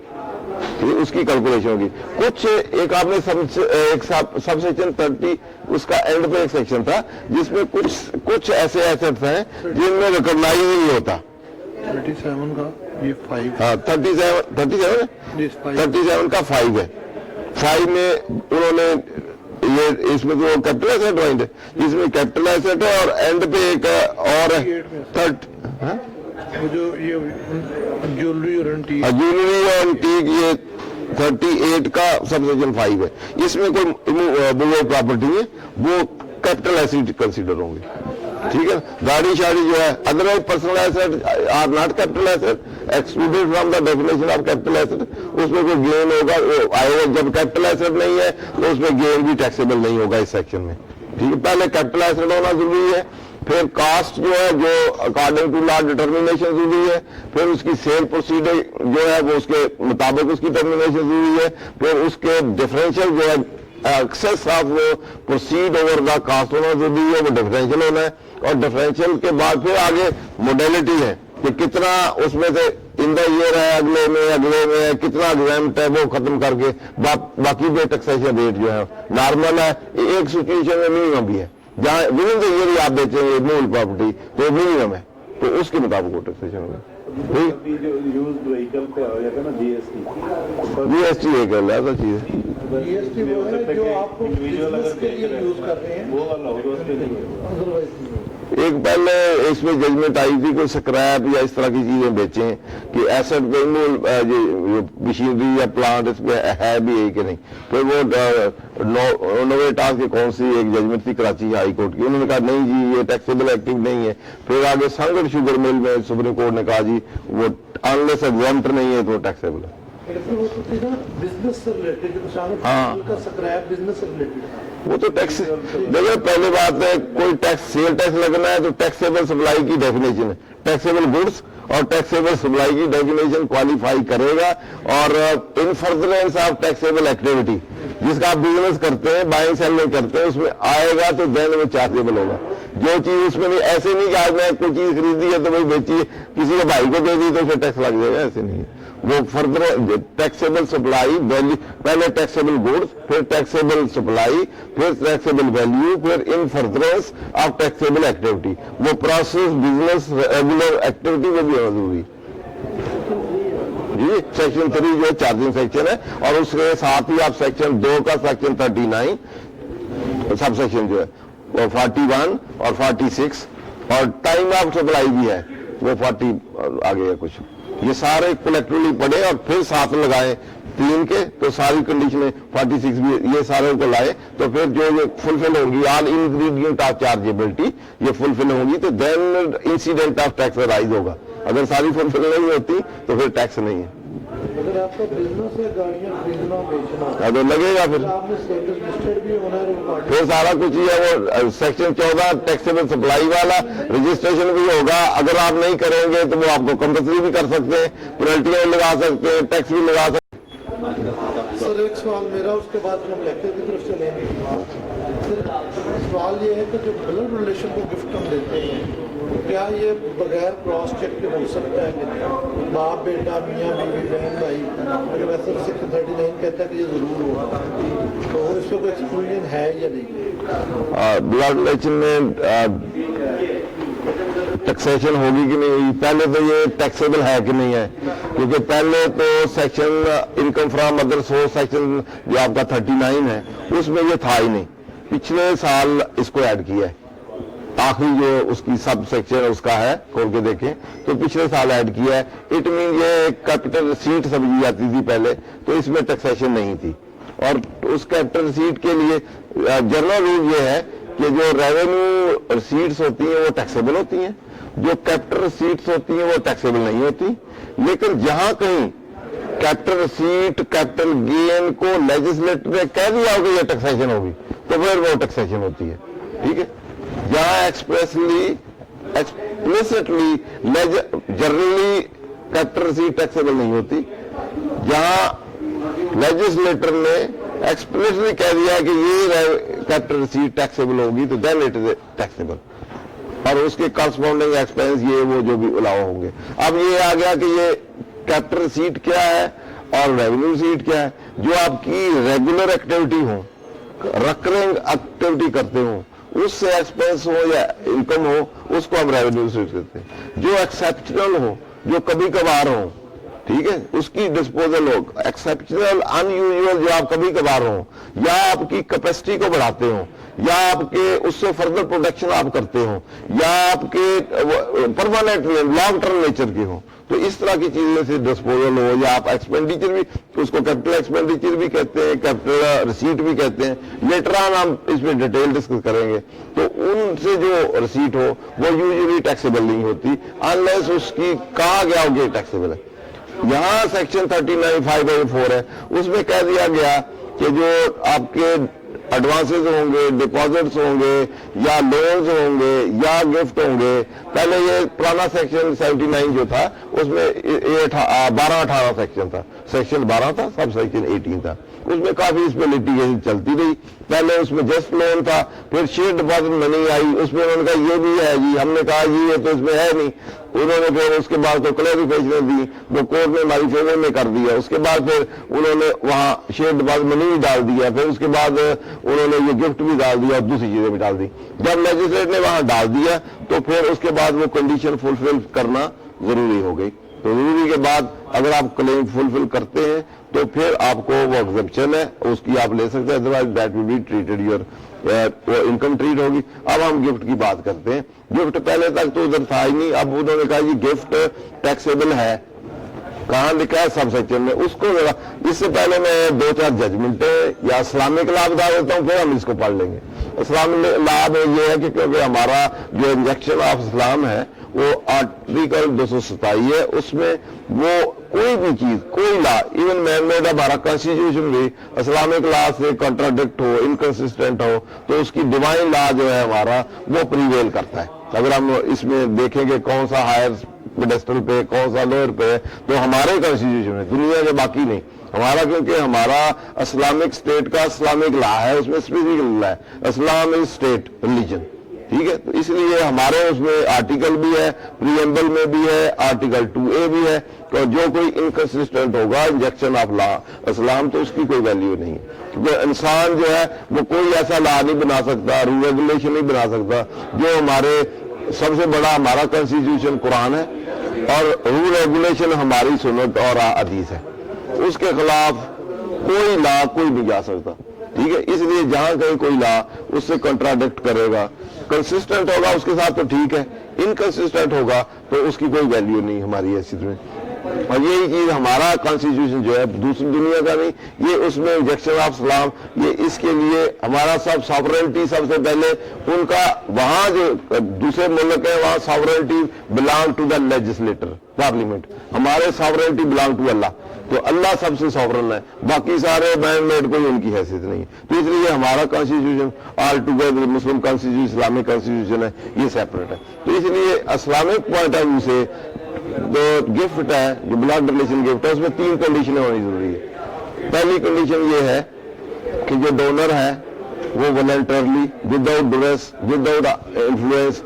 उसकी कैलकुलेशन होगी। कुछ एक आपने सब सेक्शन 30 उसका एंड पे एक सेक्शन था जिसमें कुछ ऐसे एसेट्स हैं जिनमें रिकॉग्नाइज नहीं होता। 37 का ये 5, हाँ 37 का 5 है। 5 में उन्होंने ये, इसमें तो कैपिटल एसेट पॉइंट है, इसमें कैपिटल एसेट है, और एंड पे एक और है 30, जो ये ज्वेलरी और एंटीक, ज्वेलरी और एंटीक, ये 38 का सब सेक्शन 5 है। इसमें कोई मूवेबल प्रॉपर्टी है, वो कैपिटल एसेट कंसीडर होंगे। ठीक है, गाड़ी शाड़ी जो है, otherwise personal asset are not capital asset, excluded from the definition of capital asset. उसमें कोई गेन होगा वो आएगा, जब कैपिटल एसेट नहीं है तो उसमें गेन भी टैक्सेबल नहीं होगा इस सेक्शन में। ठीक है, पहले कैपिटल एसेट होना जरूरी है, फिर कास्ट जो है जो अकॉर्डिंग टू लॉ डिटर्मिनेशन जरूरी है, फिर उसकी सेल प्रोसीडर जो है वो उसके मुताबिक उसकी टर्मिनेशन जरूरी है, फिर उसके डिफरेंशियल जो है excess of proceed over the cost होना जरूरी है, वो डिफरेंशियल होना है। और डिफरेंशियल के बाद फिर आगे मोडेलिटी है कि कितना उसमें से इन द ईयर है, अगले में है, कितना एग्जाम्प्ट है, वो खत्म करके बाकी जो टैक्सेशन रेट जो है नॉर्मल है। एक सिचुएशन में मिनिमम भी है, जहाँ विद इन द ईयर आप बेचेंगे मूल प्रॉपर्टी तो मिनिमम है, तो उसके मुताबिक वो टैक्सेशन होगा। अभी जो यूज्ड व्हीकल पे हो जाता है ना जीएसटी एक ऐसा चीज है, जीएसटी वो है जो आपको इंडिविजुअल बिजनेस के लिए यूज कर रहे हैं, वो वाला होगा, उसके लिए अदरवाइज एक पहले इसमें जजमेंट आई थी कोई स्क्रैप या इस तरह की चीजें बेचें कि एसेट मशीनरी या प्लांट इसमें है भी है कि नहीं। फिर वो नोवेटास की कौन सी एक जजमेंट थी कराची हाई कोर्ट की, उन्होंने कहा नहीं जी ये टैक्सेबल एक्टिव नहीं है। फिर आगे संगठ शुगर मिल में सुप्रीम कोर्ट ने कहा जी वो अनलेस एग्जाम्प्ट नहीं है तो टैक्सेबल है। बिजनेस से रिलेटेड का स्क्रैप बिजनेस से रिलेटेड वो तो टैक्स देखिए, पहले बात है कोई टैक्स सेल टैक्स लगना है तो टैक्सेबल सप्लाई की डेफिनेशन है, टैक्सेबल गुड्स और टैक्सेबल सप्लाई की डेफिनेशन क्वालिफाई करेगा। और इन फर्दरेंस ऑफ टैक्सेबल एक्टिविटी जिसका आप बिजनेस करते हैं, बाइंग सेलिंग करते हैं, उसमें आएगा तो देन में चार्जेबल होगा। जो चीज उसमें नहीं, ऐसे नहीं कि आज मैं कोई चीज खरीदी है तो भाई बेची है, किसी के भाई को दे दी तो फिर टैक्स लग जाएगा, ऐसे नहीं है। वो फर्दर टैक्सेबल सप्लाई वैल्यू, पहले टैक्सेबल गुड्स, फिर टैक्सेबल सप्लाई, फिर टैक्सेबल वैल्यू, फिर इन फर्दरेंस ऑफ टैक्सेबल एक्टिविटी। वो प्रोसेस बिजनेस रेगुलर एक्टिविटी में भी जरूरी जी। सेक्शन 3 जो है चार्जिंग सेक्शन है, और उसके साथ ही आप सेक्शन 2 का सेक्शन 39 सब सेक्शन जो है वो 41 और 46 और टाइम ऑफ सप्लाई भी है वो 40 आगे है कुछ, ये सारे कलेक्टिवली पढ़े और फिर साथ लगाए 3 के, तो सारी कंडीशनें 46 भी ये सारे को लाए तो फिर जो ये फुलफिल होंगी ऑल इंग्रेडिएंट ऑफ चार्जेबिलिटी ये फुलफिल होंगी तो then incident of tax rise होगा। अगर सारी फुलफिल नहीं होती तो फिर टैक्स नहीं है। अगर आपका बिजनेस है गाड़ियाँ खरीदना बेचना तो लगेगा फिर आपने स्टेटस लिस्टेड भी होना है, फिर सारा कुछ ही है। वो सेक्शन 14 टैक्सेबल सप्लाई वाला रजिस्ट्रेशन भी होगा, अगर आप नहीं करेंगे तो वो आपको कंपल्सरी भी कर सकते हैं, पेनल्टियां लगा सकते हैं, टैक्स भी लगा सकते हैं। सर एक सवाल मेरा, उसके बाद हम लेक्चर की तरफ चलेंगे। सवाल ये है कि जो ब्लड रिलेशन को गिफ्ट हम देते हैं क्या ये बगैर क्रॉस चेक के हो सकता है कि नहीं? बाप बेटा मियाँ बीवी बहन भाई, अगर वैसे 639 कहता है कि ये जरूर होगा, तो इसमें कोई एक्सक्लूजन है या नहीं? ब्लड रिलेशन में टैक्सेशन होगी कि नहीं होगी, पहले तो ये टैक्सेबल है कि नहीं है, क्योंकि पहले तो section income from other source section जो आपका 39 है उसमें ये था ही नहीं, पिछले साल इसको ऐड किया है। आखिरी जो उसकी सब सेक्शन उसका है खोल के देखें तो पिछले साल ऐड किया है। इट मीन ये कैपिटल सीट समझी जाती थी पहले, तो इसमें टैक्सेशन नहीं थी। और उस कैपिटल सीट के लिए जनरल रूल ये है कि जो रेवेन्यू रिसीट्स होती हैं वो टैक्सेबल होती हैं, जो कैपिटल रिसीट्स होती हैं वो टैक्सेबल नहीं होती। लेकिन जहां कहीं कैपिटल रिसीट कैपिटल गेन को लेजिस्लेटर ने कह दिया हो कि ये टैक्सेशन होगी तो फिर वो टैक्सेशन होती है। ठीक है, जहां expressly explicitly generally capital receipt taxable नहीं होती, जहां लेजिस्लेटर ने एक्सप्लिसिटली कह दिया कि ये कैपिटल रिसीट टैक्सेबल होगी तो देन इट इज टैक्सेबल, और उसके करस्पॉन्डिंग एक्सपेंस ये वो जो भी अलाउ होंगे। अब ये आ गया कि ये कैपिटल रिसीट क्या है और रेवेन्यू रिसीट क्या है। जो आपकी रेगुलर एक्टिविटी हो, रिकरिंग एक्टिविटी करते हो, उससे एक्सपेंस हो या इनकम हो, उसको हम रेवेन्यू रिसीट कहते हैं। जो एक्सेप्शनल हो, जो कभी कभार हो, ठीक है, उसकी डिस्पोजल हो। एक्सेप्शनल अनयूजुअल जो आप कभी कभार हो, या आपकी कैपेसिटी को बढ़ाते हो, या आपके उससे फर्दर प्रोडक्शन आप करते हो, या आपके परमानेंट लॉन्ग टर्म नेचर के हो, तो इस तरह की चीजें से डिस्पोजल हो, या आप एक्सपेंडिचर भी, उसको कैपिटल एक्सपेंडिचर भी कहते हैं, कैपिटल रिसीट भी कहते हैं, लेटर ऑन हम इसमें डिटेल डिस्कस करेंगे। तो उनसे जो रिसीट हो वो यूजुअली टैक्सेबल नहीं होती अनलेस उसकी कहा गया हो कि टैक्सेबल है। यहाँ सेक्शन 39(5)(4) है, उसमें कह दिया गया कि जो आपके एडवांसेस होंगे, डिपॉजिट्स होंगे, या लोन्स होंगे, या गिफ्ट होंगे, पहले ये पुराना सेक्शन 79 जो था उसमें 12-18 सेक्शन था, सेक्शन 12 था, सब सेक्शन 18 था, उसमें काफी इस पे लिटिगेशन चलती रही। पहले उसमें जस्ट लोन था, फिर शेयर डिपॉजिट मनी आई, उसमें उन्होंने कहा ये भी है जी, हमने कहा जी ये तो इसमें है नहीं, उन्होंने फिर उसके बाद तो क्लैरिफिकेशन दी, वो कोर्ट ने हमारी फेवर में कर दिया। उसके बाद फिर उन्होंने वहां शेयर डिपॉजिट मनी भी डाल दिया, फिर उसके बाद उन्होंने ये गिफ्ट भी डाल दिया और दूसरी चीजें भी डाल दी। जब मैजिस्ट्रेट ने वहां डाल दिया तो फिर उसके बाद वो कंडीशन फुलफिल करना जरूरी हो गई। तो जरूरी के बाद अगर आप क्लेम फुलफिल करते हैं तो फिर आपको वो एग्जेम्पशन है उसकी आप ले सकते हैं, otherwise that will be treated your वो इनकम ट्रीट होगी। अब हम गिफ्ट की बात करते हैं। गिफ्ट पहले तक तो उधर था ही नहीं, अब उन्होंने कहा जी गिफ्ट टैक्सेबल है, कहाँ लिखा है सब सेक्शन में, उसको जरा, इससे पहले मैं 2-4 जजमेंट या इस्लामिक लॉ बता देता हूँ, फिर हम इसको पढ़ लेंगे। इस्लामिक लॉ में ये है कि क्योंकि हमारा जो इंजेक्शन ऑफ इस्लाम है वो आर्टिकल 227 है, उसमें वो कोई भी चीज, कोई लॉ, इवन मैन मेड हमारा कॉन्स्टिट्यूशन भी इस्लामिक लॉ से कॉन्ट्राडिक्ट हो, इनकंसिस्टेंट हो, तो उसकी डिवाइन लॉ जो है हमारा वो प्रीवेल करता है। अगर हम इसमें देखेंगे कौन सा हायर पेडेस्टल पे, कौन सा लोअर पे, तो हमारे कॉन्स्टिट्यूशन में, दुनिया के बाकी नहीं, हमारा, क्योंकि हमारा इस्लामिक स्टेट का इस्लामिक लॉ है, उसमें स्पेसिफिक लॉ है, इस्लाम इज स्टेट रिलीजन, ठीक है। तो इसलिए हमारे उसमें आर्टिकल भी है, प्रीएम्बल में भी है, आर्टिकल 2A भी है, तो जो कोई इनकंसिस्टेंट होगा इंजेक्शन ऑफ लॉ इस्लाम, तो उसकी कोई वैल्यू नहीं है। क्योंकि इंसान जो है वो कोई ऐसा लॉ नहीं बना सकता, रूल रेगुलेशन नहीं बना सकता, जो हमारे सबसे बड़ा हमारा कॉन्स्टिट्यूशन कुरान है और रूल रेगुलेशन हमारी सुन्नत और हदीस है, उसके खिलाफ कोई लॉ कोई नहीं जा सकता, ठीक है। इसलिए जहां कहीं कोई लॉ उससे कॉन्ट्राडिक्ट करेगा, कंसिस्टेंट होगा उसके साथ तो ठीक है, इनकंसिस्टेंट होगा तो उसकी कोई वैल्यू नहीं हमारी हैसियत में। और यही चीज हमारा कॉन्स्टिट्यूशन जो है दूसरी दुनिया का नहीं, ये उसमें इंजेक्शन ऑफ इस्लाम, ये इसके लिए हमारा सब सॉवरेनिटी सबसे पहले उनका, वहां जो दूसरे मुल्क है वहां sovereignty belong to the legislator parliament, हमारे सॉवरेनिटी बिलोंग टू अल्लाह, तो अल्लाह सबसे सॉवरन है, बाकी सारे मैन मेड कोई उनकी हैसियत नहीं है। तो इसलिए हमारा कॉन्स्टिट्यूशन ऑल टुगेदर मुस्लिम कॉन्स्टिट्यूशन, इस्लामिक कॉन्स्टिट्यूशन है, ये सेपरेट है। तो इसलिए इस्लामिक पॉइंट ऑफ व्यू से जो गिफ्ट है, जो ब्लड रिलेशन गिफ्ट है, उसमें 3 कंडीशनें होनी जरूरी है। पहली कंडीशन ये है कि जो डोनर है वो voluntarily, without dress, without influence,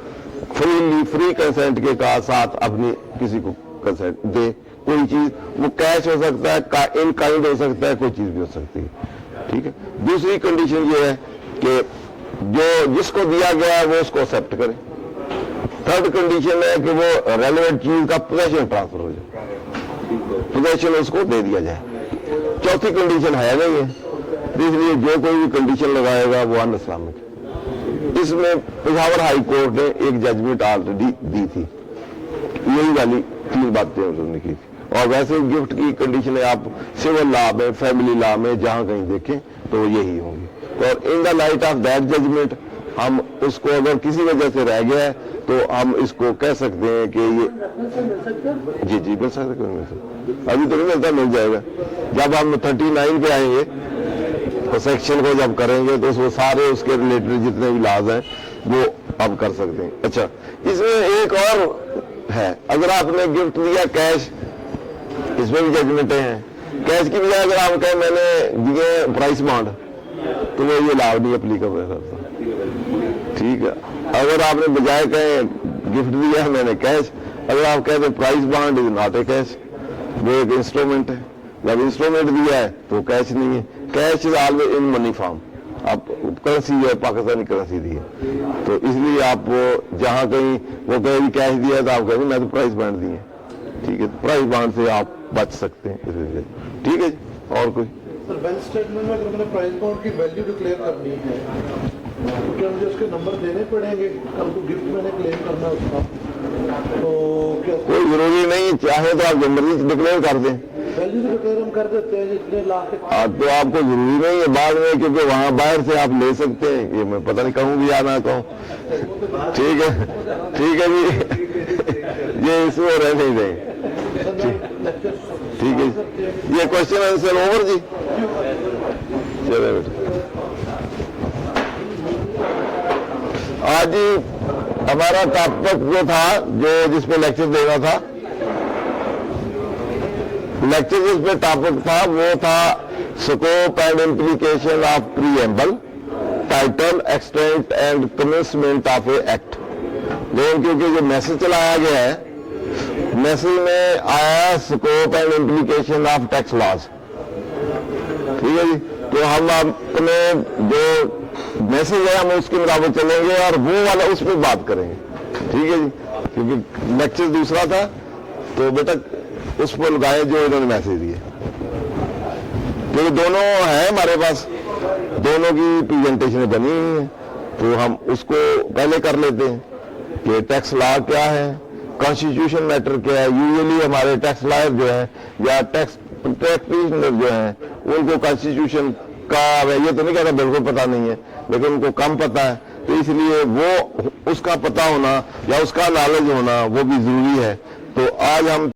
free consent के साथ अपनी किसी को कंसेंट दे। कोई चीज वो कैश हो सकता है, इन काइंड हो सकता है, कोई चीज भी हो सकती है, ठीक है। दूसरी कंडीशन ये है कि जो जिसको दिया गया है वो उसको एक्सेप्ट करे। थर्ड कंडीशन है कि वो रेलेवेंट चीज का पोजेशन ट्रांसफर हो जाए, पोजेशन उसको दे दिया जाए। चौथी कंडीशन है नहीं है, इसलिए जो कोई भी कंडीशन लगाएगा वो अन इस्लामिक। इसमें पेशावर हाई कोर्ट ने एक जजमेंट ऑलरेडी दी थी, यही वाली 3 बातें उन्होंने की थी। और वैसे गिफ्ट की कंडीशन आप सिविल लॉ में, फैमिली लॉ में जहां कहीं देखें तो यही होंगी। और in the light of that judgement हम उसको, अगर किसी वजह से रह गया है तो हम इसको कह सकते हैं कि ये जी मिल सकता है, अभी तो नहीं मिलता, मिल जाएगा। जब हम 39 पे आएंगे तो सेक्शन को जब करेंगे तो उसमें सारे उसके रिलेटेड जितने भी लाज हैं वो हम कर सकते हैं। अच्छा, इसमें एक और है, अगर आपने गिफ्ट दिया कैश, इसमें भी जजमेंटें हैं। कैश की बजाय अगर आप कहें मैंने दिए प्राइस बॉन्ड, तो वो ये लाभ नहीं अप्लीकेबल करता, ठीक है। अगर आपने बजाय कहें गिफ्ट दिया है मैंने कैश, अगर आप कहते price bond is not a cash, वो एक इंस्ट्रूमेंट है, जब इंस्ट्रूमेंट दिया है तो कैश नहीं है। Cash is always in money form, आप करेंसी जो है पाकिस्तानी करेंसी दी है, तो इसलिए आप जहां कहीं वो कहें कैश दिया तो आप कहेंगे मैं तो प्राइस बॉन्ड दिए, ठीक है। प्राइस बॉन्ड से आप बच सकते हैं, ठीक है जी। और कोई सर बैंक स्टेटमेंट में अगर मैंने प्राइस बॉन्ड की वैल्यू डिक्लेयर करनी है तो क्या मुझे उसके नंबर देने पड़ेंगे? कल को गिफ्ट मैंने क्लेम करना है उसका, तो क्या कोई जरूरी नहीं, चाहे तो आप जनवरी डिक्लेयर कर दें। वैल्यू तो डिक्लेयर हम कर देते हैं जितने लाख के तो आपको जरूरी नहीं है बाद में, क्योंकि वहां बाहर से आप ले सकते हैं। ये मैं पता नहीं कहूँ भी या ना कहूँ। ठीक है जी, ये इसमें रहने ही दें। ठीक है, ये क्वेश्चन आंसर ओवर जी। चले बेटा, आज ही हमारा टॉपिक जो था, जो जिसपे लेक्चर देना था, लेक्चर जिस पे टॉपिक था वो था scope and implication of preamble, title, extent and commencement of A act. लेकिन क्योंकि जो मैसेज चलाया गया है, मैसेज में आया scope and implication of tax laws. ठीक है जी, तो हम अपने जो मैसेज है हम उसके मुताबिक चलेंगे और वो वाला उस पर बात करेंगे। ठीक है जी, क्योंकि लेक्चर दूसरा था तो बेटा उस पर लगाए जो इन्होंने मैसेज दिए, क्योंकि दोनों है हमारे पास, दोनों की प्रेजेंटेशन बनी हुई है, तो हम उसको पहले कर लेते हैं कि टैक्स लॉ क्या है, कॉन्स्टिट्यूशन मैटर क्या है। यूजुअली हमारे टैक्स लॉयर जो है या टैक्स प्रैक्टिशनर जो है उनको कॉन्स्टिट्यूशन का ये तो नहीं कहता बिल्कुल पता नहीं है, लेकिन उनको कम पता है, तो इसलिए वो उसका पता होना या उसका नॉलेज होना वो भी जरूरी है। तो आज हम